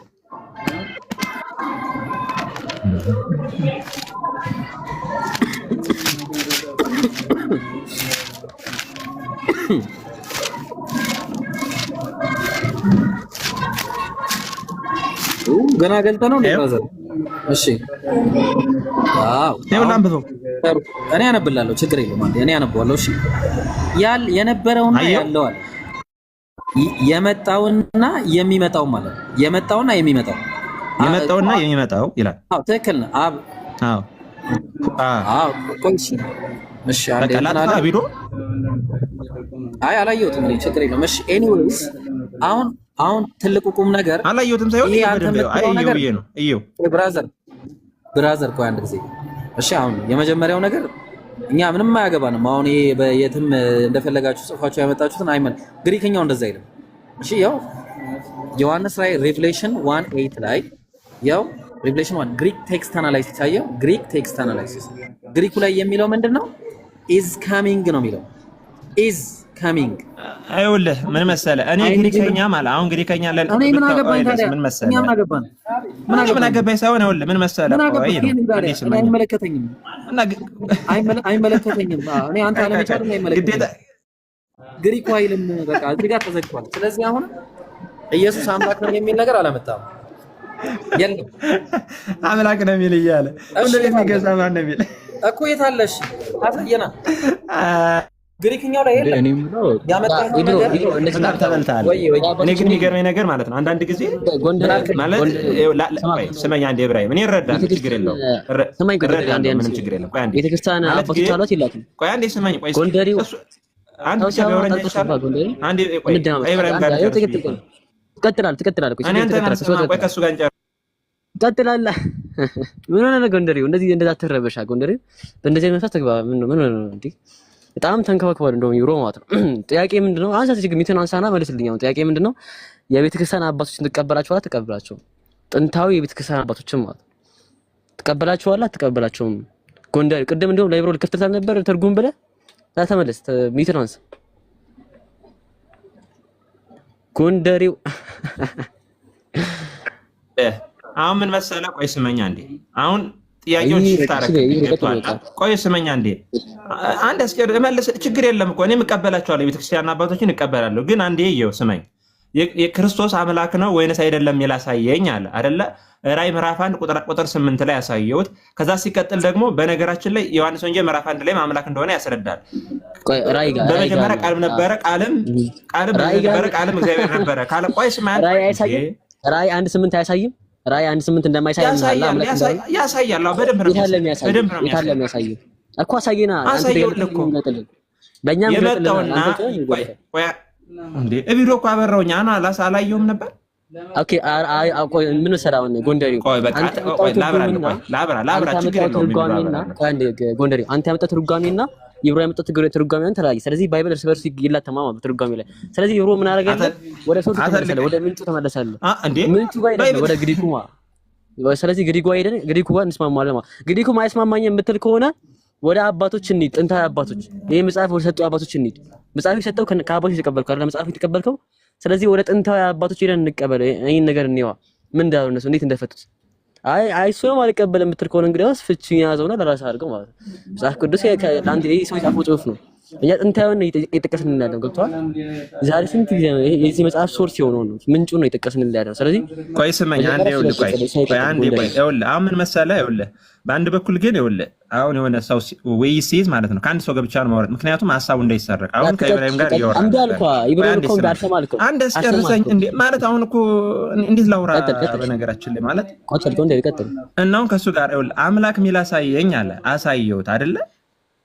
ገና ገልጠ ነው እንደራዘር። እሺ አዎ ይኸውልህ አንብበው። እኔ አነብላለሁ፣ ችግር የለውም። አንዴ እኔ አነብዋለሁ። እሺ የነበረውና ያለው አለ የመጣውና የሚመጣው ማለት የመጣውና የሚመጣው ይላል። አዎ ትክክል ነው። አዎ እሺ አንዴ ተናዳ ቪዲዮ አላየሁትም። ችግር የለውም። እሺ ኤኒዌይስ አሁን ትልቁ ቁም ነገር አላየሁትም ሳይሆን ይሄ አንተ የምትለው ነገር ነው። እየው ብራዘር ቆይ አንድ ጊዜ እሺ። አሁን የመጀመሪያው ነገር እኛ ምንም አያገባንም። አሁን ይሄ በየትም እንደፈለጋችሁ ጽፋችሁ ያመጣችሁትን አይመን ግሪከኛው እንደዛ አይደለም። እሺ ያው ዮሐንስ ላይ ሬቨሌሽን 1:8 ላይ ያው ሬቨሌሽን 1 ግሪክ ቴክስት አናላይሲስ ታየው። ግሪክ ቴክስት አናላይሲስ ግሪኩ ላይ የሚለው ምንድነው? ኢዝ ካሚንግ ነው የሚለው። ኢዝ ካሚንግ አይውልህ ምን መሰለህ፣ እኔ ግሪከኛ ማለት አሁን ግሪከኛ ለል እኔ ምን አገባኝ ታዲያ? ምን መሰለህ ምን አገባኝ? ምን አገባኝ ሳይሆን አይውልህ ምን መሰለህ፣ አይመለከተኝም አይመለከተኝም። እኔ አንተ አለመቻል አይመለከተኝም። ግሪኩ አይልም። በቃ እዚህ ጋር ተዘግቷል። ስለዚህ አሁን ኢየሱስ አምላክ ነው የሚል ነገር አላመጣም። የለም አምላክ ነው የሚል እያለ እንደዚህ የሚገዛ ማን ነው የሚል እኮ የታለሽ አሳየና። ግሪክኛው ላይ የለም ያመጣው ነገር በጣም ተበልተሃል። እኔ ግን የሚገርመኝ ነገር ማለት ነው አንዳንድ ጊዜ ማለት ስመኛ አንዴ ኢብራሂም እኔ እረዳለሁ፣ ችግር የለውም ምንም ችግር የለም። ቆይ አንዴ ቤተክርስቲያን አባቶች አሏት የላትም? ቆይ አንዴ ስመኝ ቆይ ጎንደሬው አንድ ብቻ ቢያወራኝ ይሻላል። አንዴ ቆይ ኢብራሂም ጋር ትቀጥላለህ። ቆይ ከእሱ ጋር እንጨርስ። ትቀጥላለህ። ምን ሆነ ነው ጎንደሬው? እንደዛ አትረበሻ ጎንደሬው። በእንደዚህ መንፈስ ተግባ። ምን ነው እንዴ? በጣም ተንከባክቧል። እንደውም ዩሮ ማለት ነው። ጥያቄ ምንድነው? አንተ ችግር ሚትን አንሳና መልስልኝ። አሁን ጥያቄ ምንድነው? የቤተክርስቲያን አባቶችን ትቀበላቸዋለህ? አትቀበላቸውም? ጥንታዊ የቤተክርስቲያን አባቶችን ማለት ትቀበላቸዋለህ? አትቀበላቸውም? ጎንደር ቅድም እንደውም ላይብሮ ልከፍተታል ነበር ትርጉም ብለህ ተመለስ። ሚትን አንሳ ጎንደሬው። አሁን ምን መሰለህ፣ ቆይ ስመኛ እንዴ አሁን ጥያቄዎች ይታረቃል። ቆይ ስመኛ እንዴ አንድ አስቀር መልስ። ችግር የለም እኮ እኔም እቀበላቸዋለሁ፣ የቤተክርስቲያን አባቶችን እቀበላለሁ። ግን አንዴ ይኸው ስመኝ፣ የክርስቶስ አምላክ ነው ወይንስ አይደለም ይላሳየኝ አለ አይደለ? ራዕይ ምዕራፍ 1 ቁጥር 8 ላይ ያሳየውት። ከዛ ሲቀጥል ደግሞ በነገራችን ላይ ዮሐንስ ወንጌል ምዕራፍ 1 ላይ አምላክ እንደሆነ ያስረዳል። በመጀመሪያ ቃልም ነበረ፣ ቃልም ነበረ፣ ቃልም እግዚአብሔር ነበረ ካለ ቆይ ስማን ራዕይ 1:8 አያሳይም? ራዕይ 1:8 እንደማይሳይ ያሳያል። በደንብ ነው የሚያሳየው እኮ አሳየና አንተ ገለጥልን በእኛም ገለጥልን እንዴ ቪዲዮ እኮ አበራውኝ አና አላሳላየውም ነበር። ኦኬ ቆይ ምን ሰራውን ጎንደሪው ላብራ ችግር የለውም። ጎንደሪው አንተ ያመጣው ትርጓሜና ይብሮ ያመጣው ትርጓሜውን ተለያየ። ስለዚህ ባይብል እርስ በርስ ይላተማ ማለት ትርጓሜ ላይ። ስለዚህ ይብሮ ምን አደረገ? ወደ ሶርስ ተመለሰ፣ ወደ ምንጩ ተመለሰ። ምንጩ ጋር ሄደ፣ ወደ ግሪኩ ስለዚህ ግሪኩ አይደል? ግሪኩ ጋር እንስማማለን ማለት ግሪኩ ማይስማማኝ የምትል ከሆነ ወደ አባቶች እንሂድ። ጥንታዊ አባቶች ይሄ መጽሐፍ ወደ ሰጡ አባቶች እንሂድ። መጽሐፍ የሰጠው ከአባቶች የተቀበልከው አይደል? መጽሐፍ የተቀበልከው። ስለዚህ ወደ ጥንታዊ አባቶች ሄደን እንቀበል። ይሄን ነገር እንየዋ ምን እንዳሉ እነሱ እንዴት እንደፈቱት። አይ እሱም አልቀበልም የምትል ከሆነ እንግዲያውስ ፍቺኝ ያዘውና ለራስህ አድርገው ማለት ነው። መጽሐፍ ቅዱስ ለአንተ ይሄ ሰው የጻፈው ጽሑፍ ነው። እኛ ጥንታዊውን የጠቀስን እንላለን። ገብቶሃል? ዛሬ ስንት ጊዜ ነው የዚህ መጽሐፍ ሶርስ የሆነው ነው ምንጩ ነው የጠቀስን እንላለን። ስለዚህ ቆይ ስመኝ አንዴ ይኸውልህ፣ ቆይ አንዴ ቆይ ይኸውልህ፣ አሁን ምን መሰለህ ይኸውልህ፣ በአንድ በኩል ግን ይኸውልህ አሁን የሆነ ሰው ወይ ሲይዝ ማለት ነው ከአንድ ሰው ጋር ብቻ ነው ማውራት፣ ምክንያቱም ሀሳቡ እንዳይሰረቅ። አሁን ከኢብራሂም ጋር ይወራል አንድ አስጨርሰኝ እንዴ ማለት አሁን እኮ እንዴት ላውራ በነገራችን ላይ ማለት እና አሁን ከእሱ ጋር ይኸውልህ አምላክ ሚል አሳየኝ አለ። አሳየሁት አይደለ?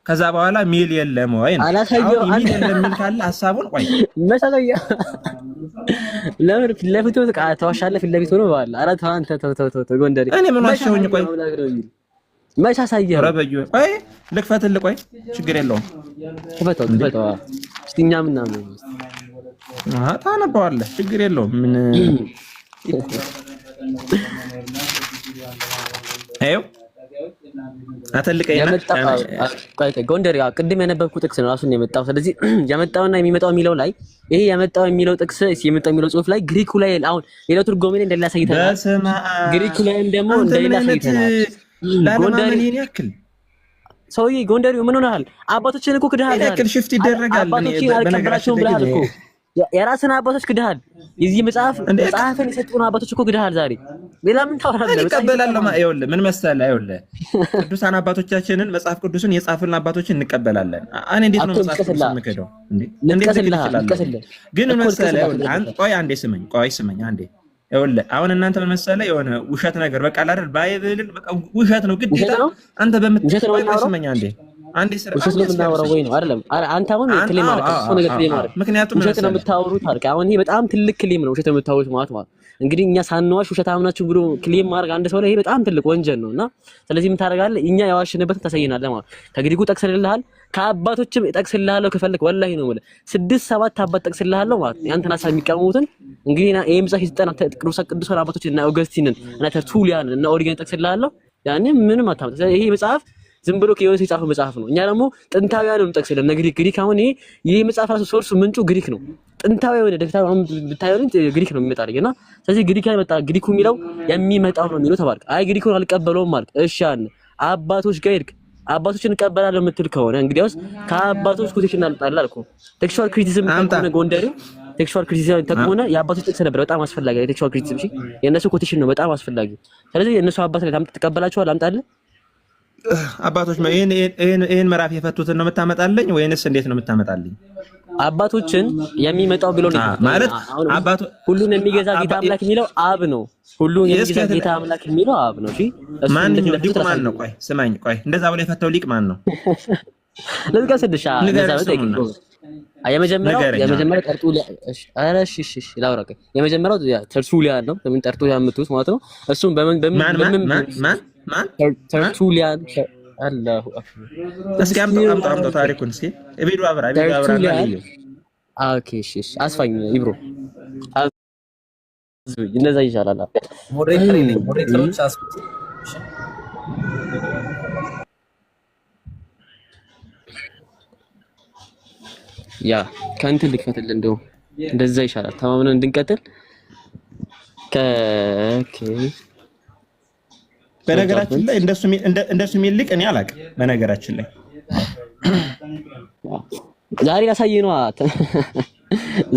ከዛ በኋላ ሚል የለም ወይ ነው አሁን ሚል የለም ሚል ካለ ሀሳቡን ቆይ መሳለያ ለምን ለፍቶ ተዋሻለህ? ፊት ለፊት ሆኖ ባለ አራት አንተ ተው ጎንደሪ እኔ ምን ዋሻውኝ? ቆይ መሳሳየ ረበዩ ቆይ ልክፈትልህ። ቆይ ችግር የለውም ክፈተው እስቲ እኛ ምናምን ታነባዋለህ፣ ችግር የለውም። ምን ይኸው አተልቀይና ጎንደር ቅድም የነበብኩት ጥቅስ ነው ራሱን የመጣው። ስለዚህ የመጣውና የሚመጣው የሚለው ላይ ይሄ የመጣው የሚለው ጥቅስ የመጣው የሚለው ጽሑፍ ላይ ግሪኩ ላይ አሁን ሌላው ትርጓሜ ላይ እንደሌላ ሳይተናል፣ ግሪኩ ላይም ደግሞ እንደሌላ ሳይተናል። ጎንደር ያክል ሰውዬ ጎንደሪው ምን ሆነሃል? አባቶችን እኮ ክደሃል። ያክል ሽፍት ይደረጋል። በነገራችን ብለሃል እኮ የራስን አባቶች ክደሃል። የዚህ መጽሐፍን የሰጡን አባቶች እኮ ክደሃል። ዛሬ ሌላ ምን ታወራለህ? እንቀበላለን። ይኸውልህ ምን መሰለህ፣ ይኸውልህ ቅዱሳን አባቶቻችንን መጽሐፍ ቅዱስን የጻፉልን አባቶችን እንቀበላለን። እኔ እንዴት ነው መጽሐፍ ቅዱስን የምከደው? እንዴት ትችላለህ? ግን ምን መሰለህ፣ ይኸውልህ ቆይ አንዴ ስመኝ አንዴ። ይኸውልህ አሁን እናንተ ምን መሰለህ የሆነ ውሸት ነገር በቃ አይደል? ባይብልን በቃ ውሸት ነው ግዴታ አንተ በምትቆይ ስመኝ አንዴ ስራ ውሸት ነው የምናወራው ወይ ነው አይደለም? አንተ አሁን ክሌም አድርግ እሱ ነገር ክሌም አድርግ። ምክንያቱም ውሸት ነው የምታወሩት አልክ። አሁን ይሄ በጣም ትልቅ ክሌም ነው ውሸት የምታወሩት ማለት እንግዲህ እኛ ሳንዋሽ ውሸታም ናችሁ ብሎ ክሌም ማድረግ አንድ ሰው ላይ ይሄ በጣም ትልቅ ወንጀል ነውና ስለዚህ ምን ታደርጋለህ? እኛ ያዋሽንበትን ታሳየናለህ ማለት ከግሪኩ ጠቅስልልሃል፣ ከአባቶችም ጠቅስልልሃለሁ ከፈልክ ወላሂ ነው ማለት 6-7 አባት ጠቅስልልሃለሁ ማለት ያንተን ሐሳብ የሚቀመሙትን እንግዲህ ይሄ መጽሐፍ ይስጠና ቅዱሳን አባቶች እና ኦገስቲንን እና ተርቱሊያን እና ኦሪጌን ጠቅስልልሃለሁ። ያኔ ምንም አታመጣ። ይሄ መጽሐፍ ዝም ብሎ ከየሆነ የጻፈው መጽሐፍ ነው። እኛ ደግሞ ጥንታዊያኑን ጠቅስልን ግሪክ አሁን ይሄ መጽሐፍ ራሱ ሶርሱ ምንጩ ግሪክ ነው። ጥንታዊ የሆነ ደፍተር አሁን ብታዩን ግሪክ ነው የሚመጣልኝና ስለዚህ ግሪክ ያመጣ ግሪኩ የሚለው የሚመጣው ነው የሚለው ተባልክ። አይ ግሪኩን አልቀበለውም ማለት እሺ አለ አባቶች ጋር ሄድክ አባቶችን እንቀበላለሁ የምትል ከሆነ እንግዲያውስ ከአባቶች ኮቴሽን አልጣላ አልኩ። ቴክስቹዋል ክሪቲሲዝም ከሆነ ጎንደሬው ቴክስቹዋል ክሪቲሲዝም ተቆነ የአባቶች ጥቅስ ነበር በጣም አስፈላጊ ነው። ቴክስቹዋል ክሪቲሲዝም እሺ የነሱ ኮቴሽን ነው በጣም አስፈላጊ። ስለዚህ የነሱ አባት ላይ ተቀበላቸዋል አምጣልህ አባቶች ይሄን ምዕራፍ የፈቱትን ነው የምታመጣልኝ ወይንስ እንዴት ነው የምታመጣልኝ? አባቶችን የሚመጣው ብሎ ነው ማለት አባቱ ሁሉን የሚገዛ ጌታ አምላክ የሚለው አብ ነው። ሁሉን የሚገዛ ጌታ አምላክ የሚለው አብ ነው። እሺ ማን ነው ሊቁ? ማን ነው? ቆይ ስማኝ፣ ቆይ እንደዛ ብሎ የፈተው ሊቅ ማን ነው? ለዝጋስልሻ እንደዛ ነው። የመጀመሪያው ጠርጡሊያ እሺ ላውራ። የመጀመሪያው ተርቱሊያን ነው። ለምን ጠርጡሊያን የምትሉት ማለት ነው። እሱም ማን ተርቱሊያን አላሁ አክበር። እስኪ አምጣ ታሪኩን እስኪ ኢብሮ አብራ ኦኬ እሺ አስፋኝ ኢብሮ እንደዛ ይሻላል። ሞዴሬተሮች አስፉት ያ ከእንትን ልክፈትልህ እንደው እንደዛ ይሻላል። ተማምነን እንድንቀጥል በነገራችን ላይ እንደሱ የሚል ሊቅ እኔ አላውቅም። በነገራችን ላይ ዛሬ ላሳየህ ነው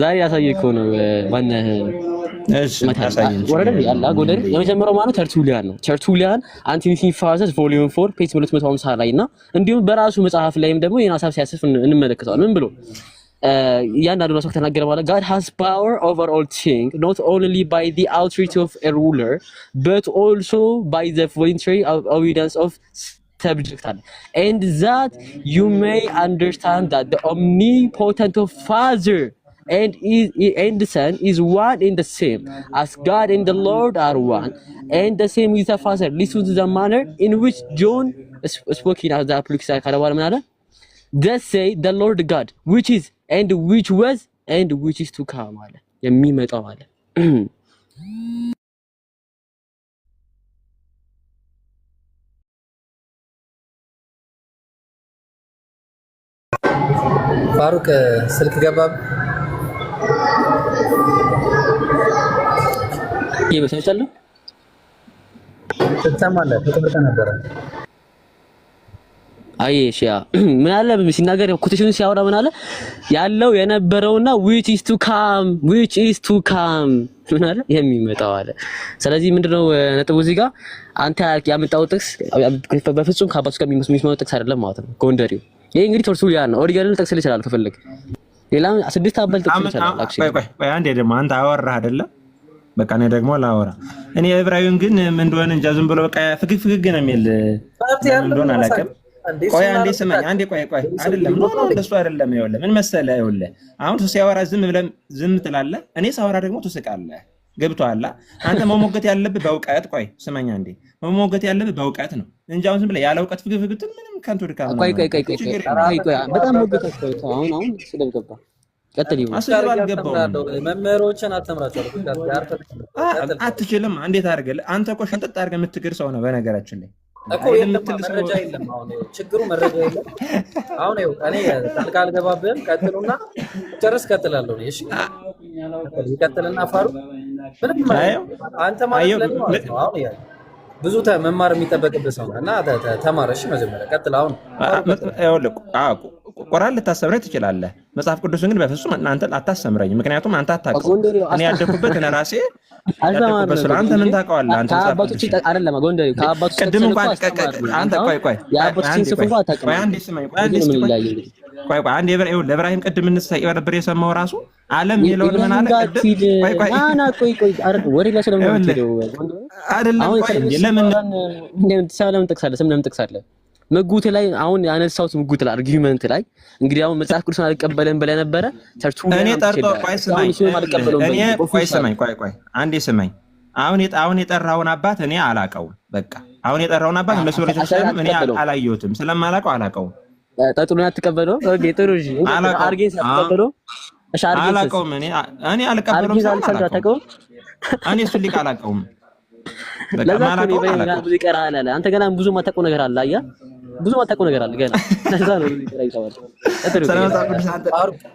ዛሬ ያሳየህ እኮ ነው ማነህ እሺ ታሳየኝ ወረደ ያላ ጎደር የመጀመሪያው ማለት ተርቱሊያን ነው። ተርቱሊያን አንቲኒሲፋዘስ ቮሊዩም 4 ፔጅ 250 ላይ እና እንዲሁም በራሱ መጽሐፍ ላይም ደግሞ የናሳብ ሐሳብ ሲያስፍ እንመለከታለን። ምን ብሎ እያንዳንዱ ሰው ተናገረ ማለት God has power over all things not only by the authority of a ruler but also by the voluntary obedience of subject and that you may understand that the omnipotent Father and the Son is one and the same as God and the Lord are one and the same with the Father. Listen to the manner in which John spoke in the Apocalypse. Thus say the Lord God, which is and which was and which is to come አለ የሚመጣው አለ። ፋሩቅ ስልክ ገባብ ይበሰጫለሁ ትሰማለህ? ተጠብቀህ ነበረ። አይ ሺያ ምን አለ ሲናገር ኮቴሽኑ ሲያወራ ምን አለ ያለው የነበረውና which is to come ምን አለ የሚመጣው አለ። ስለዚህ ምንድነው ነጥቡ እዚህ ጋር አንተ ያመጣው ጥቅስ በፍጹም ከአባቶች ጋር የሚስማማው ጥቅስ አይደለም ማለት ነው። ጎንደሪው ይሄ እንግዲህ ተርቱሊያን ነው። ኦሪጂናል ጥቅስ ይችላል ከፈለግ ሌላም ስድስት አበል ጥቅስ ይችላል። ቆይ አንዴ ደግሞ አንተ አወራህ አይደለ? በቃ እኔ ደግሞ ላወራ እኔ ዕብራዊውን ግን ምን እንደሆነ እንጃ ዝም ብሎ በቃ ፍግግ ነው የሚል እንደሆነ አላውቅም። ቆይ አንዴ ስማኝ፣ አንዴ ቆይ አይደለም ነው እንደሱ አይደለም። ይኸውልህ ምን መሰለህ፣ ይኸውልህ አሁን እሱ ሲያወራ ዝም ትላለህ፣ እኔ ሳወራ ደግሞ ትስቃለህ። ገብቶሃል? አንተ መሞገት ያለብህ በእውቀት ቆይ ስማኝ አንዴ፣ መሞገት ያለብህ በእውቀት ነው እንጂ አሁን ዝም ብለህ ያለ እውቀት ፍግፍግት ምንም ከንቱ ድካም ነው። ቆይ በጣም ሞገት አሁን ስለገባ ቀጥል ይሁን መምህሮችን አስተምራቸው አትችልም። እንዴት አድርገህ አንተ እኮ ሽንጥጥ አድርገህ የምትግር ሰው ነው በነገራችን ላይ እኮ መረጃ የለም። አሁን ችግሩ መረጃ የለም። አሁን ይኸው እኔ ጣልቃ አልገባብህም። ቀጥሉና ጨርስ። ቀጥላለሁ። እሺ ይቀጥልና ፋሩ ምንም አንተ ማለት ነው። አሁን ያ ብዙ መማር የሚጠበቅብህ ሰው እና ተማር። እሺ መጀመሪያ ቀጥል። አሁን ቁርአን ልታስተምረኝ ትችላለህ፣ መጽሐፍ ቅዱስን ግን በፍጹም እናንተ አታስተምረኝ። ምክንያቱም አንተ አታውቅም። እኔ ያደኩበት እኔ ራሴ ያደኩበት ስለ አንተ ምን ታውቀዋለህ? አንተ ከአባቶች አይደለም ጎንደር ከአባቶች ቅድም እንኳን አንተ ቆይ የአባቶችን ጽሑፍ አታውቅም። አንዴ ስማኝ ቆይ አንዴ ለኢብራሂም ቅድም እንስሳይ ነበር የሰማው ራሱ ዓለም የሚለውን ምን አለ ቅድም ቆይ ወሬ ላይ ስለምትሄደው አይደለም። ቆይ ለምን ለምን ጠቅሳለህ? መጉት ላይ አሁን ያነሳሁት መጉት ላይ አርጊውመንት ላይ እንግዲህ አሁን መጽሐፍ ቅዱስን አልቀበለም ብለህ ነበረ። እኔ ጠርቶ ቆይ ስማኝ አንዴ ስማኝ። አሁን የጠራውን አባት እኔ አላውቀውም። በቃ አሁን የጠራውን አባት ለሱ ለተሰለም እኔ አላየሁትም። ስለማላውቀው አላውቀውም። ጠጥሉን አትቀበለው። ኦኬ ጥሩ። እሺ አርጌን ሳትቀበለው አላውቀውም። እኔ አልቀበለውም። እኔ እሱ ሊቅ አላውቀውም። ለዛ ነው ብዙ ይቀራል አለ። አንተ ገና ብዙ ማታውቀው ነገር አለ። አያ ብዙ ማታውቀው ነገር አለ ገና። ለዛ ነው ይቀራል ይተዋል።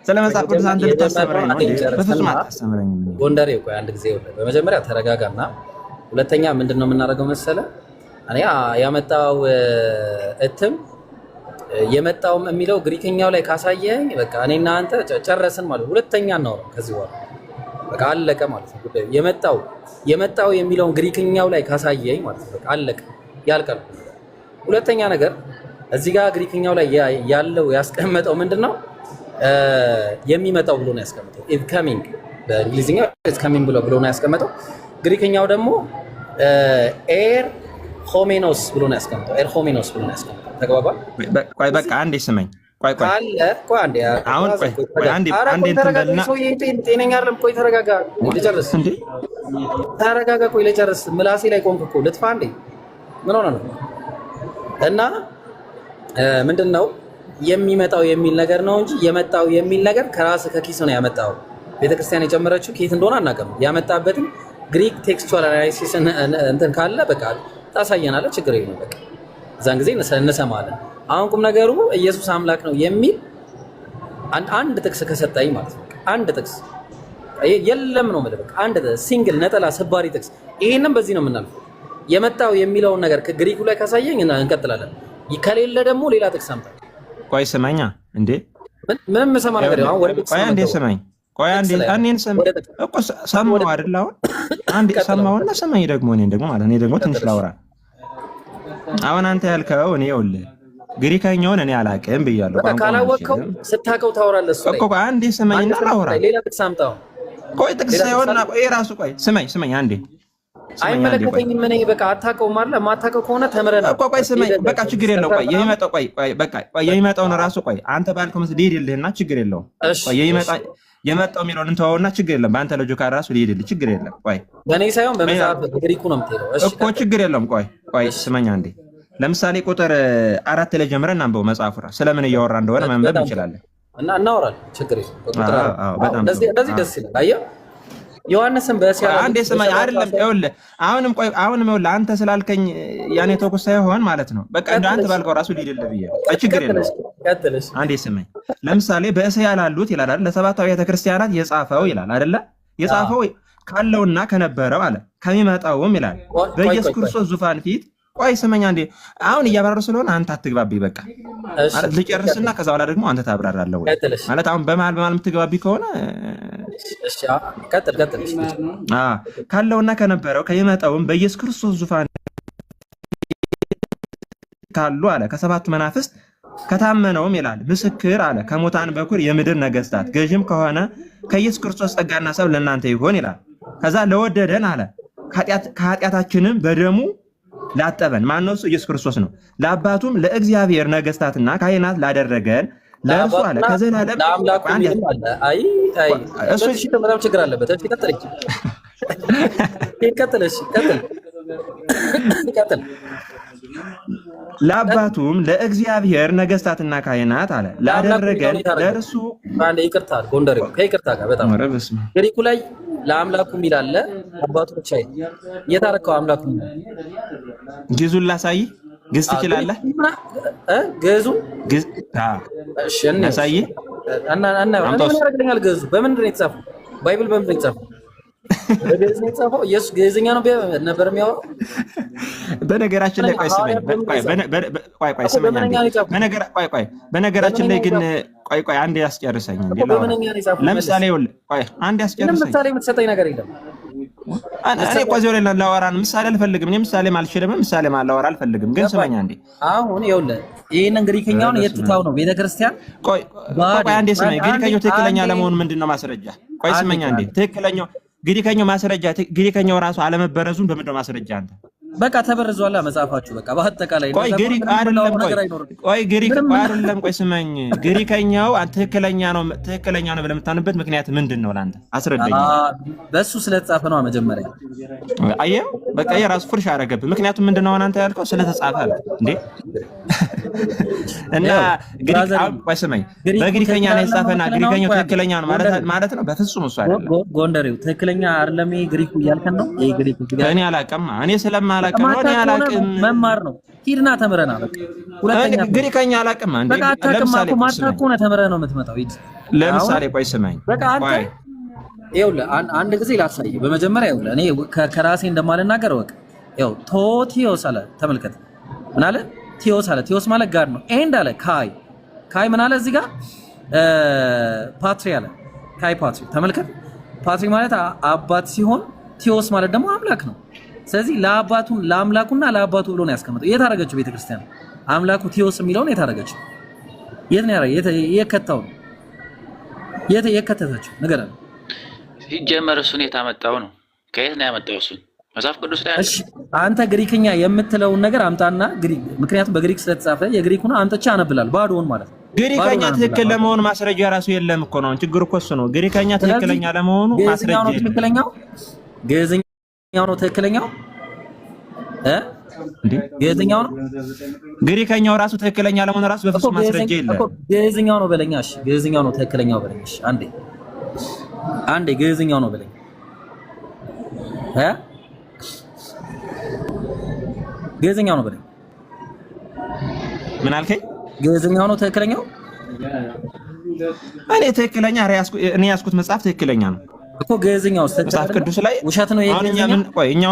ስለመጽሐፍ ቅዱስ አንተ ልታስተምረኝ ነው እንዴ? በፍጹም አታስተምረኝ። ጎንደሬ ቆይ አንድ ጊዜ በመጀመሪያ ተረጋጋና፣ ሁለተኛ ምንድነው የምናደርገው መሰለ እኔ ያመጣው እትም የመጣውም የሚለው ግሪክኛው ላይ ካሳየኝ በቃ እኔና አንተ ጨረስን ማለት ሁለተኛ ነው ከዚህ በኋላ በቃ አለቀ ማለት ነው ጉዳዩ። የመጣው የሚለውን ግሪክኛው ላይ ካሳየኝ ማለት ነው በቃ አለቀ ያልቃል። ሁለተኛ ነገር እዚህ ጋር ግሪክኛው ላይ ያለው ያስቀመጠው ምንድነው የሚመጣው ብሎ ነው ያስቀመጠው። ኢዝ ካሚንግ በእንግሊዝኛው ኢዝ ካሚንግ ብሎ ነው ያስቀመጠው። ግሪክኛው ደግሞ ኤር ሆሜኖስ ብሎ ነው ያስቀመጠው። ኤር ሆሜኖስ ብሎ ነው ያስቀመጠው። ተግባባ? ቆይ በቃ አንዴ ስመኝ ቆይ አንዴ አሁን አንዴ እንተንበልና ጤነኛ አይደለም። ቆይ ተረጋጋ፣ ልጨርስ እንዴ ተረጋጋ። ቆይ ልጨርስ። ምላሴ ላይ ቆንክ እኮ ልጥፋ እንዴ? ምን ሆነ ነው? እና ምንድነው የሚመጣው የሚል ነገር ነው እንጂ የመጣው የሚል ነገር ከራስ ከኪስ ነው ያመጣው። ቤተክርስቲያን የጨመረችው ከየት እንደሆነ አናውቅም። ያመጣበትን ግሪክ ቴክስቹዋል አናላይሲስ እንትን ካለ በቃ ታሳየናለህ። ችግር የለም በቃ እዛን ጊዜ እንሰማለን። አሁን ቁም ነገሩ ኢየሱስ አምላክ ነው የሚል አንድ ጥቅስ ከሰጠኝ ማለት ነው። አንድ ጥቅስ የለም ነው ማለት በቃ አንድ ሲንግል ነጠላ ሰባሪ ጥቅስ። ይሄንን በዚህ ነው የምናልፈው። የመጣው የሚለውን ነገር ከግሪኩ ላይ ካሳየኝ እንቀጥላለን። ከሌለ ደግሞ ሌላ ጥቅስ አምጣ። ቆይ ስማኛ እንዴ ምንም ሰማ ነገር አሁን ወደ ቆይ አንዴ ስማኝ ቆይ አንዴ እኔን እኮ ሰማሁ አይደል? አሁን አንዴ ሰማሁና ሰማኝ ደግሞ እኔን ደግሞ ማለት እኔ ደግሞ ትንሽ ላውራ። አሁን አንተ ያልከው እኔ ይኸውልህ ግሪከኛውን እኔ አላውቅም ብያለሁ። ካላወቅኸው ስታውቀው ታወራለህ። እሱ እኮ አንዴ ስማኝና ላውራ። ሌላ ጥቅስ አምጣው። ቆይ ጥቅስ ሳይሆንና ቆይ ራሱ ቆይ ስማኝ አንዴ አይመለከተኝም። ምን በቃ አታውቀውም አይደል? የማታውቀው ከሆነ ተምረናል እኮ ቆይ ስማኝ በቃ ችግር የለውም። ቆይ የሚመጣው ቆይ በቃ ቆይ የሚመጣውን ራሱ ቆይ አንተ ባልከው መስል ይሄድልህና ችግር የለውም። ቆይ የመጣው የሚለውን እንተዋውና ችግር የለም። በአንተ ሎጂካል ራሱ ሊሄድልህ ችግር የለም። ቆይ በእኔ ሳይሆን በመጽሐፍ በግሪኩ ነው የምትሄደው። እሺ እኮ ችግር የለውም። ቆይ ስማኝ አንዴ። ለምሳሌ ቁጥር 4 ላይ ጀምረን እናንበው መጽሐፉ ራሱ ስለምን እያወራ እንደሆነ መንበብ እንችላለን እና እናወራለን። ችግር የለም። በጣም እንደዚህ ደስ ይላል። አየህ ዮሐንስን በእስያ አንዴ ስማኝ አይደለም ይኸውልህ አሁንም ይኸውልህ አንተ ስላልከኝ ያኔ ተኩስ ሳይሆን ማለት ነው በቃ እንደ አንተ ባልከው ራሱ ሊደልህ ብዬ ችግር የለም። አንዴ ስማኝ ለምሳሌ በእስያ ላሉት ይላል አይደል ለሰባቱ አብያተ ክርስቲያናት የጻፈው ይላል አይደለ የጻፈው ካለውና ከነበረው አለ ከሚመጣውም ይላል በኢየሱስ ክርስቶስ ዙፋን ፊት ቆይ ስማኝ አንዴ አሁን እያብራሩ ስለሆነ አንተ አትግባቢ በቃ ማለት ልጨርስና ከዛ በኋላ ደግሞ አንተ ታብራራለህ ማለት አሁን በመሀል የምትግባቢ ከሆነ እሺ ቀጥል ካለውና ከነበረው ከሚመጣውም በኢየሱስ ክርስቶስ ዙፋን ካሉ አለ ከሰባቱ መናፍስት ከታመነውም ይላል ምስክር አለ ከሙታን በኩር የምድር ነገስታት ገዥም ከሆነ ከኢየሱስ ክርስቶስ ጸጋና ሰብእ ለእናንተ ይሆን ይላል። ከዛ ለወደደን አለ ከኃጢአታችንም በደሙ ላጠበን ማነው እሱ ኢየሱስ ክርስቶስ ነው። ለአባቱም ለእግዚአብሔር ነገስታትና ካህናት ላደረገን ለእርሱ አለ ከዘላለም ለአምላኩ አለ። አይ እሱ እሺ በጣም ችግር አለበት። እሺ ቀጥል ለአባቱም ለእግዚአብሔር ነገስታትና ካህናት አለ ላደረገን ለእርሱ አንዴ ይቅርታ ጎንደሬው ከይቅርታ ጋር በጣም ግሪኩ ላይ ለአምላኩ የሚል አለ አባቱ ብቻ የታረከው አምላኩ ግዙን ላሳይ ግዝ ትችላለህ ግዙ እሺ እናሳይ እና ምን ያደርግልኛል ግዙ በምንድን ነው የተጻፈው ባይብል በምንድን ነው የተጻፈው በግዕዝ ነው የተጻፈው ኢየሱስ ግዕዝኛ ነው ነበር የሚያወራው በነገራችን ላይ ቆይ ስማኝ በነገራችን ላይ ግን ቆይ አንዴ ያስጨርሰኝ እንዴ ለምሳሌ አንዴ ያስጨርሰኝ ለምሳሌ የምትሰጠኝ ነገር የለም እኔ ቆይዘው ላይ ላወራን ምሳሌ አልፈልግም እኔ ምሳሌ ማልችልም ምሳሌ ማላወራ አልፈልግም ግን ስማኝ አንዴ አሁን ይኸውልህ ይሄንን ግሪከኛውን የትታው ነው ቤተክርስቲያን ቆይ አንዴ ስማኝ ግሪከኛው ትክክለኛ ለመሆኑ ምንድነው ማስረጃ ቆይ ስማኝ አንዴ ትክክለኛው ግሪከኛው ማስረጃ ግሪከኛው ራሱ አለመበረዙን በምንድነው ማስረጃ አንተ በቃ ተበርዟል መጽሐፋችሁ በቃ በአጠቃላይ ቆይ ግሪክ አይደለም ቆይ ስማኝ ግሪከኛው ትክክለኛ ነው ብለህ የምታምንበት ምክንያት ምንድነው ለአንተ አስረዳኝ በሱ ስለተጻፈ ነው መጀመሪያ አየህ በቃ የራሱ ፍርሽ አደረገብህ ምክንያቱም ምንድነው አንተ ያልከው ስለተጻፈ እንዴ እና ግሪክ ቆይ ስማኝ በግሪከኛ ላይ የተጻፈና ግሪከኛው ትክክለኛ ነው ማለት ነው በፍጹም እሱ አይደለም ጎንደሬው ትክክለኛ አይደለም ግሪኩ እያልከን ነው ይሄ ግሪኩ እኔ አላውቅም እኔ ስለማላውቅም መማር ነው ሂድና ተምረና በቃ ሁለተኛ ግሪከኛ አላውቅም አንዴ ለምሳሌ ማታውቁ ነው ተምረህ ነው የምትመጣው ሂድ ለምሳሌ ቆይ ስማኝ በቃ አንተ ይኸውልህ አንድ ጊዜ ላሳይ በመጀመሪያ ይኸውልህ እኔ ከራሴ እንደማልናገር ወቅ ይኸው ቶቲዮስ አለ ተመልከት ምን አለ ቲዮስ አለ ቲዮስ ማለት ጋር ነው ኤንድ አለ ካይ ምን አለ እዚህ ጋር ፓትሪ አለ ካይ ፓትሪ ተመልከት ፓትሪ ማለት አባት ሲሆን ቲዮስ ማለት ደግሞ አምላክ ነው ስለዚህ ለአምላኩና ለአባቱ ብሎ ነው ያስቀመጠው የት አደረገችው ቤተክርስቲያን አምላኩ ቲዮስ የሚለውን የት አደረገችው የት ነው የከተተው የከተተችው ነገር ነው ሲጀመር እሱን የታመጣው ነው ከየት ነው ያመጣው እሱን መጽሐፍ ቅዱስ ላይ እሺ አንተ ግሪክኛ የምትለውን ነገር አምጣና ምክንያቱም በግሪክ ስለተጻፈ የግሪኩን አምጥቼ አነብላለሁ ባዶውን ማለት ነው ግሪከኛ ትክክል ለመሆኑ ማስረጃ ራሱ የለም እኮ ነው ችግሩ እኮ እሱ ነው ግሪከኛ ትክክለኛ ለመሆኑ ማስረጃ ትክክለኛው ግዕዝኛው ነው ትክክለኛው ግዕዝኛው ነው ግሪከኛው ራሱ ትክክለኛ ለመሆኑ ራሱ በፍጹም ማስረጃ የለም ግዕዝኛው ነው በለኛ እሺ ግዕዝኛው ነው ትክክለኛው በለኛ እሺ አንዴ ግዕዝኛው ነው በለኛ ግዕዝኛው ነው በለኝ ምን አልከኝ ግዕዝኛው ነው ትክክለኛው እኔ ትክክለኛ እኔ ያስኩት መጽሐፍ ትክክለኛ ነው እኮ ግዕዝኛው መጽሐፍ ቅዱስ ላይ ውሸት ነው ቆይ እኛ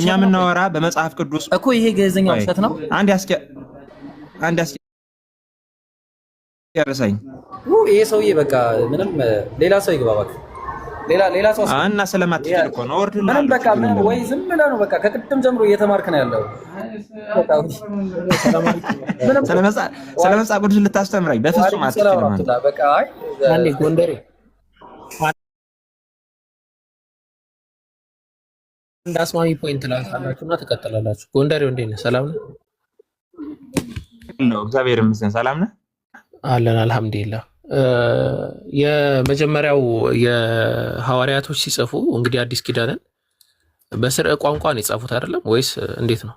የምናወራ በመጽሐፍ ቅዱስ እኮ ይሄ ግዕዝኛው ውሸት ነው አንድ ያረሳኝ ይሄ ሰውዬ በቃ ምንም ሌላ ሰው ይግባ እባክህ። ሌላ ሰው እና ስለማትችል እኮ ነው። ወርድ ምንም በቃ ምን ወይ ዝም ብለህ ነው በቃ ከቅድም ጀምሮ እየተማርክ ነው ያለው። ስለ መጽሐፍ ቅዱስ ልታስተምረኝ በፍጹም አትችልም። በቃ አንዴ ጎንደሬ እንደ አስማሚ ፖይንት ላንሳላችሁና ትቀጥላላችሁ። ጎንደሬው እንዴት ነህ? ሰላም ነህ? ነው እግዚአብሔር ይመስገን። ሰላም ነህ? አለን አልሐምዱሊላህ። የመጀመሪያው የሐዋርያቶች ሲጽፉ እንግዲህ አዲስ ኪዳንን በስርዕ ቋንቋ ነው የጻፉት አይደለም ወይስ እንዴት ነው?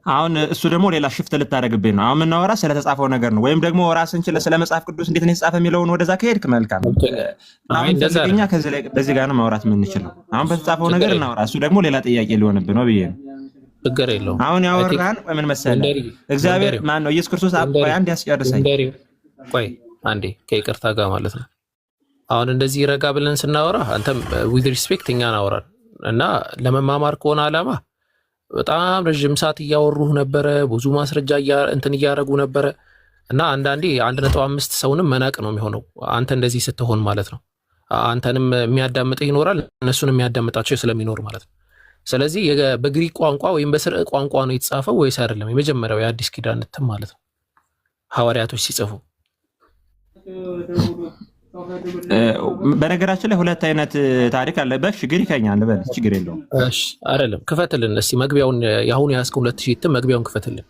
አሁን እሱ ደግሞ ሌላ ሽፍት ልታደርግብኝ ነው። አሁን የምናወራ ስለተጻፈው ነገር ነው፣ ወይም ደግሞ ራስን ችለህ ስለ መጽሐፍ ቅዱስ እንዴት ነው የተጻፈ የሚለውን ወደዛ ከሄድክ መልካም። አሁን እንደዚህኛ ከዚህ ላይ በዚህ ጋር ነው ማውራት የምንችለው። አሁን በተጻፈው ነገር እናወራ፣ እሱ ደግሞ ሌላ ጥያቄ ሊሆንብህ ነው ብዬ ነው። ችግር የለውም። አሁን ያወራን ምን መሰለህ፣ እግዚአብሔር ማን ነው? ኢየሱስ ክርስቶስ አባይ አንድ ያስጨርሰኝ። ቆይ አንዴ ከይቅርታ ጋር ማለት ነው። አሁን እንደዚህ ረጋ ብለን ስናወራ አንተም ዊዝ ሪስፔክት እኛን አወራን እና ለመማማር ከሆነ ዓላማ በጣም ረጅም ሰዓት እያወሩህ ነበረ። ብዙ ማስረጃ እንትን እያደረጉ ነበረ እና አንዳንዴ 1.5 ሰውንም መናቅ ነው የሚሆነው አንተ እንደዚህ ስትሆን ማለት ነው። አንተንም የሚያዳምጥህ ይኖራል፣ እነሱንም የሚያዳምጣቸው ስለሚኖር ማለት ነው። ስለዚህ በግሪክ ቋንቋ ወይም በስርዕ ቋንቋ ነው የተጻፈው ወይስ አይደለም? የመጀመሪያው የአዲስ ኪዳን እትም ማለት ነው ሐዋርያቶች ሲጽፉ። በነገራችን ላይ ሁለት አይነት ታሪክ አለ። በሽ ግሪከኛ ልበል ችግር የለውም። እሺ አይደለም፣ ክፈትልን እስቲ መግቢያውን። የአሁኑ ያዝከው 2000 እትም መግቢያውን ክፈትልን።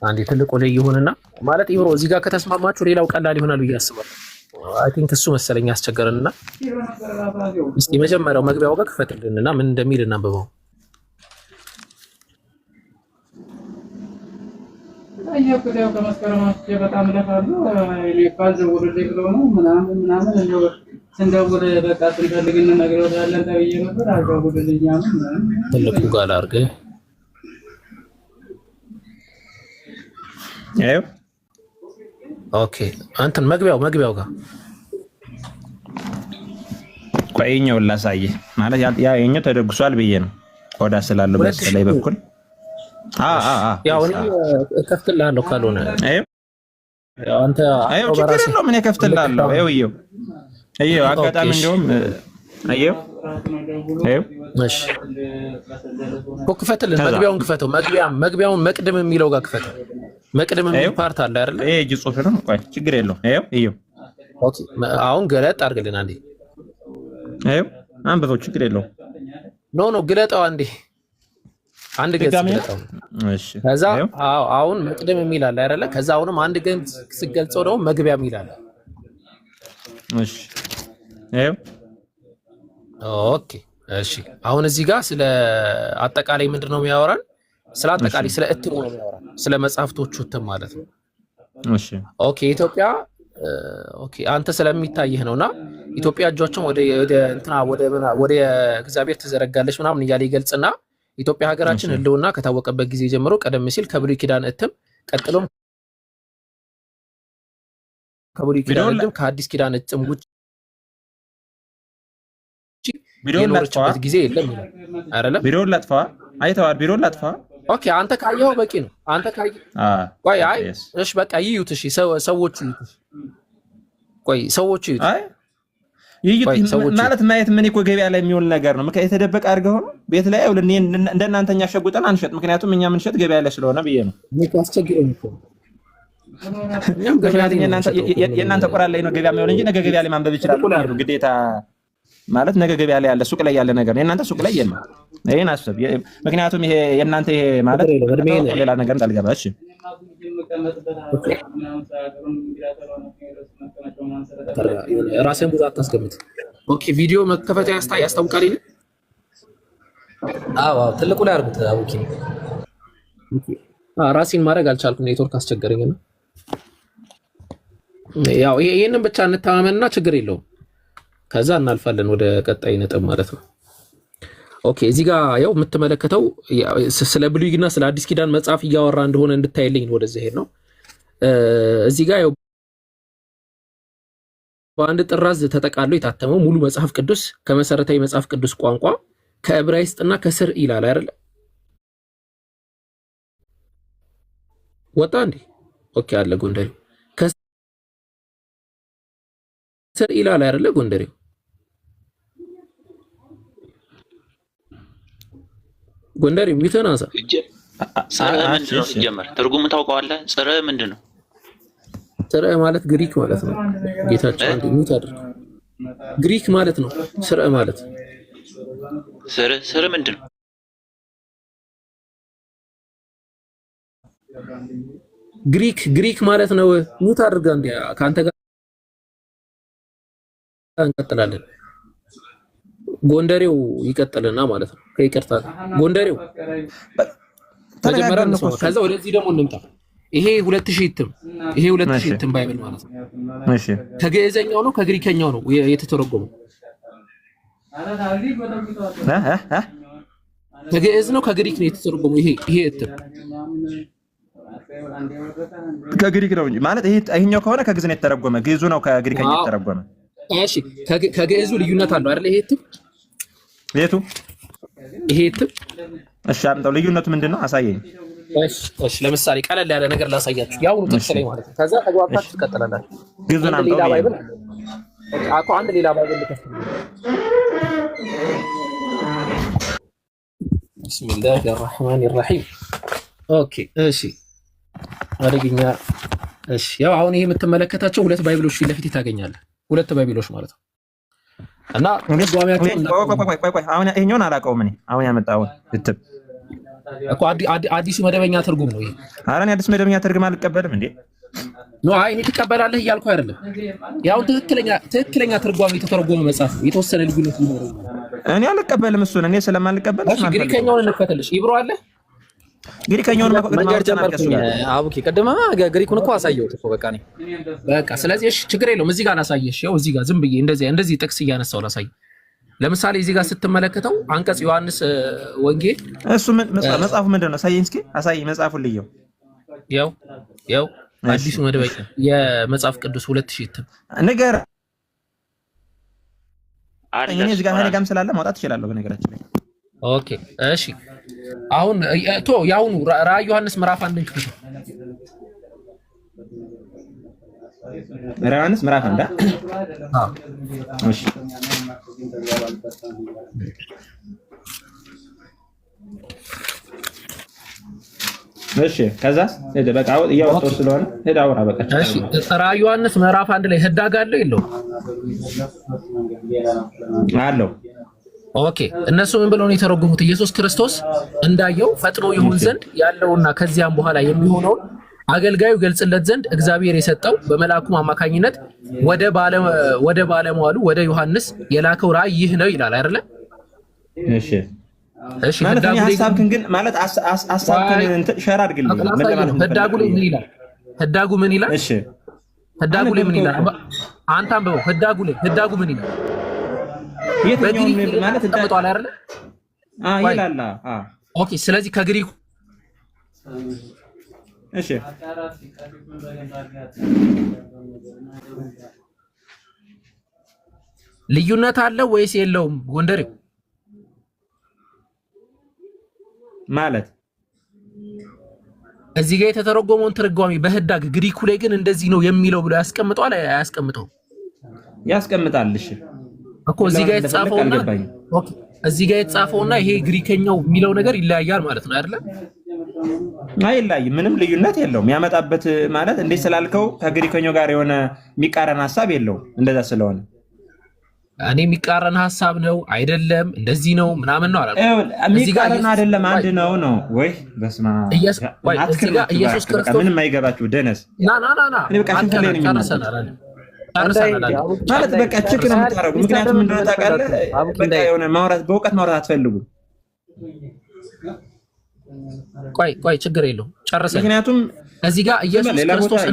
አንዴ ትልቁ ላይ ይሁንና ማለት ይሁን እዚህ ጋር ከተስማማችሁ ሌላው ቀላል ይሆናል ብዬ አስባለሁ። አይ ቲንክ እሱ መሰለኝ ያስቸገረንና እስቲ መጀመሪያው መግቢያው ጋር ክፈትልንና ምን እንደሚል እናንብበው። አየኩዳው ከመስከረማት በጣም ለፋሉ ሊፋዝ ወደ ብለው ምናምን እንደው ስንደውል በቃ ስንፈልግን ነገር ወዳለን ተብዬ ነበር። አልደውልልኛም ትልቁ ጋር አድርገ ያው ኦኬ አንተን መግቢያው ጋር ቆይኛው ላሳየህ ማለት ያ የኛው ተደግሷል ብዬ ነው ቆዳ ስላለው በላይ በኩል ያው እኔ እከፍትልሃለሁ ካልሆነ ያው አንተ ችግር የለውም እኔ እከፍትልሃለሁ። ይኸው አጋጣሚ እንደውም እሺ ክፈትልን። መግቢያውን ክፈተው። መግቢያውን መቅድም የሚለው ጋር ክፈተው። መቅድም የሚል ፓርት አለ አይደል? ይሄ እጅ ጽሑፍ ነው። ቆይ ችግር የለውም። ኦኬ አሁን ገለጥ አድርግልን አንዴ። አንብበው ችግር የለውም። ኖ ግለጠው አንዴ አንድ ገጽ ግለጠው። እሺ ከዛ አሁን መቅድም የሚል አለ አይደለ? ከዛ አሁንም አንድ ገጽ ሲገልጸው ደግሞ መግቢያ የሚል አለ። እሺ ኦኬ እሺ አሁን እዚህ ጋር ስለ አጠቃላይ ምንድነው የሚያወራን? ስለ አጠቃላይ ስለ እትሙ ነው የሚያወራን፣ ስለ መጽሐፍቶቹ እትም ማለት ነው። እሺ ኦኬ ኢትዮጵያ ኦኬ አንተ ስለሚታይህ ነውና ኢትዮጵያ እጆቿን ወደ እግዚአብሔር ትዘረጋለች ምናምን እያለ ይገልጽና ኢትዮጵያ ሀገራችን ህልውና ከታወቀበት ጊዜ ጀምሮ ቀደም ሲል ከብሉይ ኪዳን እትም ቀጥሎም ከብሉይ ኪዳን እትም ከአዲስ ኪዳን እትም ውጭ የኖረችበት ጊዜ የለም አይደለ? ቪዲዮውን ላጥፋ። አይተዋል? ቪዲዮውን ላጥፋ። ኦኬ አንተ ካየኸው በቂ ነው። አንተ ካየህ ቆይ እሺ በቃ ይዩት። እሺ ሰዎቹ ይዩት። ቆይ ሰዎቹ ይዩት። ማለት ማየት ምን እኮ ገበያ ላይ የሚውል ነገር ነው። ምክንያት የተደበቀ አድርገው ነው ቤት ላይ ያው እንደናንተኛ ሸጉጠን አንሸጥ። ምክንያቱም እኛ ምንሸጥ ገበያ ላይ ስለሆነ ብዬ ነው። የእናንተ ቆራ ላይ ነው ገበያ የሚሆን እንጂ ነገ ገበያ ላይ ማንበብ ይችላል ግዴታ ማለት ነገ ገበያ ላይ ያለ ሱቅ ላይ ያለ ነገር ነው። የእናንተ ሱቅ ላይ የለም። ይሄን አስብ። ምክንያቱም ይሄ የእናንተ ይሄ ማለት ሌላ ነገር እንዳልገባ። እሺ ራስን ብዙ አታስገምት። ኦኬ ቪዲዮ መከፈት ያስታውቃል። አዎ ትልቁ ላይ አርጉት። አቡኪ ራሴን ማድረግ አልቻልኩም፣ ኔትወርክ አስቸገረኝና ያው ይሄንን ብቻ እንተማመንና ችግር የለውም። ከዛ እናልፋለን ወደ ቀጣይ ነጥብ ማለት ነው። ኦኬ እዚህ ጋር ያው የምትመለከተው ስለ ብሉይና ስለ አዲስ ኪዳን መጽሐፍ እያወራ እንደሆነ እንድታይልኝ ነው። ወደዚህ ሄድ ነው። እዚህ ጋር ያው በአንድ ጥራዝ ተጠቃሎ የታተመው ሙሉ መጽሐፍ ቅዱስ ከመሰረታዊ መጽሐፍ ቅዱስ ቋንቋ ከዕብራይስጥና ከስር ይላል አይደል? ወጣ እንዴ? ኦኬ አለ ጎንደሬው ከስር ይላል አይደል? ጎንደሬው ጎንደሬው ሚተናሳ ጽርዕ ምንድን ነው ሲጀመር? ትርጉም ታውቀዋለህ? ጽርዕ ምንድን ነው? ጽርዕ ማለት ግሪክ ማለት ነው። ጌታቸው አንድ ሚት አድርግ ግሪክ ማለት ነው። ጽርዕ ማለት ጽርዕ ምንድን ነው? ግሪክ ማለት ነው። ሚት አድርጋ እንዴ ካንተ ጋር እንቀጥላለን። ጎንደሬው ይቀጥልና ማለት ነው። ከይቅርታ ጎንደሬው ተጀመረ ነው። ከዛ ወደዚህ ደግሞ እንምጣ። ይሄ 2000 እትም ይሄ 2000 እትም ባይብል ማለት ነው። እሺ ከግዕዘኛው ነው ከግሪከኛው ነው የተተረጎመው? ከግዕዝ ነው ከግሪክ ነው የተተረጎመው? ይሄ እትም ከግሪክ ነው እንጂ ማለት ይሄኛው ከሆነ ከግዕዝ ነው የተተረጎመ። ግዕዙ ነው ከግሪከኛ የተተረጎመ። እሺ ከግዕዙ ልዩነት አለው አይደል? ይሄ እትም የቱ? ይሄ እትም እሺ አምጣው። ልዩነቱ ምንድነው? አሳየኝ። እሺ ለምሳሌ ቀለል ያለ ነገር ላሳያችሁ። ያው ነው ተከለይ ማለት ነው። ከዛ ተግባብታችሁ ትቀጥላላችሁ። ግዕዙን አምጣው። አንድ ሌላ ባይብል ልከፍት። ቢስሚላሂ الرحمن الرحيم ኦኬ እሺ አረግኛ። እሺ ያው አሁን ይሄ የምትመለከታቸው ሁለት ባይብሎች ፊት ለፊት ታገኛለህ። ሁለት ባይብሎች ማለት ነው። እና ቆይ አሁን ይሄኛውን አላውቀውም እኔ አሁን ያመጣው እትም እኮ አዲሱ መደበኛ ትርጉም ነው ይሄ። ኧረ እኔ አዲስ መደበኛ ትርጉም አልቀበልም እንዴ። ኖ አይ እኔ ትቀበላለህ እያልኩ አይደለም። ያው ትክክለኛ ትርጓሜ የተተረጎመ መጽሐፍ የተወሰነ ልዩነት ሊኖረው እኔ አልቀበልም። እሱን እኔ ስለማልቀበል ግሪከኛውን እንከተልሽ። ኢብሮ አለ ግሪከኛውን መንገድ ጀመርኩኝ። አቡኪ ቀደማ ግሪኩን እኮ አሳየሁት እኮ በቃ ነኝ በቃ። ስለዚህ እሺ ችግር የለውም። እዚህ ጋር ላሳየሽ። ያው እዚህ ጋር ዝም ብዬ እንደዚህ ጥቅስ እያነሳው ላሳይ። ለምሳሌ እዚህ ጋር ስትመለከተው አንቀጽ ዮሐንስ ወንጌል እሱ መጽሐፉ ምንድነው? አሳየኝ እስኪ አሳይ። መጽሐፉን ልየው። ያው አዲሱ መደበኛ የመጽሐፍ ቅዱስ 2000 እትም ነገር እኔ እዚህ ጋር ጋርም ስላለ ማውጣት እችላለሁ በነገራችን ላይ። ኦኬ እሺ አሁን ያውኑ ራዕይ ዮሐንስ ምዕራፍ 1 ክፍል ራዕይ ዮሐንስ ምዕራፍ 1 እሺ እሺ ከዛስ በቃ እያወጣሁ ስለሆነ ሄዳ አውራ በቃ። እሺ ራዕይ ዮሐንስ ምዕራፍ 1 ላይ ህዳግ አለው የለውም? አለው። ኦኬ እነሱ ምን ብለው ነው የተረጎሙት? ኢየሱስ ክርስቶስ እንዳየው ፈጥኖ ይሁን ዘንድ ያለውና ከዚያም በኋላ የሚሆነው አገልጋዩ ገልጽለት ዘንድ እግዚአብሔር የሰጠው በመልአኩም አማካኝነት ወደ ባለሟሉ ወደ ዮሐንስ የላከው ራእይ ይህ ነው ይላል አይደለ? እሺ ማለት ነው። ሐሳብክን ግን ማለት ሐሳብክን ሸር አድርግልኝ። ምን ማለት ነው? ህዳጉ ላይ ምን ይላል? ህዳጉ ምን ይላል? እሺ ህዳጉ ላይ ምን ይላል? አንተ አንብበው። ህዳጉ ምን ይላል? የትኛው ማለት ተቀምጧል አይደለ? ይላል። ኦኬ ስለዚህ ከግሪኩ እሺ ልዩነት አለው ወይስ የለውም? ጎንደሬው ማለት እዚህ ጋር የተተረጎመውን ትርጓሜ በህዳግ ግሪኩ ላይ ግን እንደዚህ ነው የሚለው ብሎ ያስቀምጣል አያስቀምጠው? ያስቀምጣል። እሺ እኮ እዚህ ጋር የተጻፈውና ኦኬ እዚህ ጋር የተጻፈውና ይሄ ግሪከኛው የሚለው ነገር ይለያያል ማለት ነው አይደለ? አይለያይም፣ ምንም ልዩነት የለውም። ያመጣበት ማለት እንዴ ስላልከው ከግሪከኛው ጋር የሆነ የሚቃረን ሐሳብ የለውም። እንደዛ ስለሆነ እኔ የሚቃረን ሐሳብ ነው አይደለም እንደዚህ ነው ምናምን ነው አላልኩም። የሚቃረን አይደለም አንድ ነው ወይ? በስማ ኢየሱስ ክርስቶስ ምንም አይገባችሁ ደነስ ና እኔ በቃ ሽንፈት ላይ ነኝ ማለት በቃ ችክ ነው የምታረጉ። ምክንያቱም እንደሆነ ታውቃለህ፣ በቃ የሆነ ማውራት በእውቀት ማውራት አትፈልጉም። ቆይ ችግር የለውም ጨርሰን። ምክንያቱም እዚህ ጋር ኢየሱስ ክርስቶስ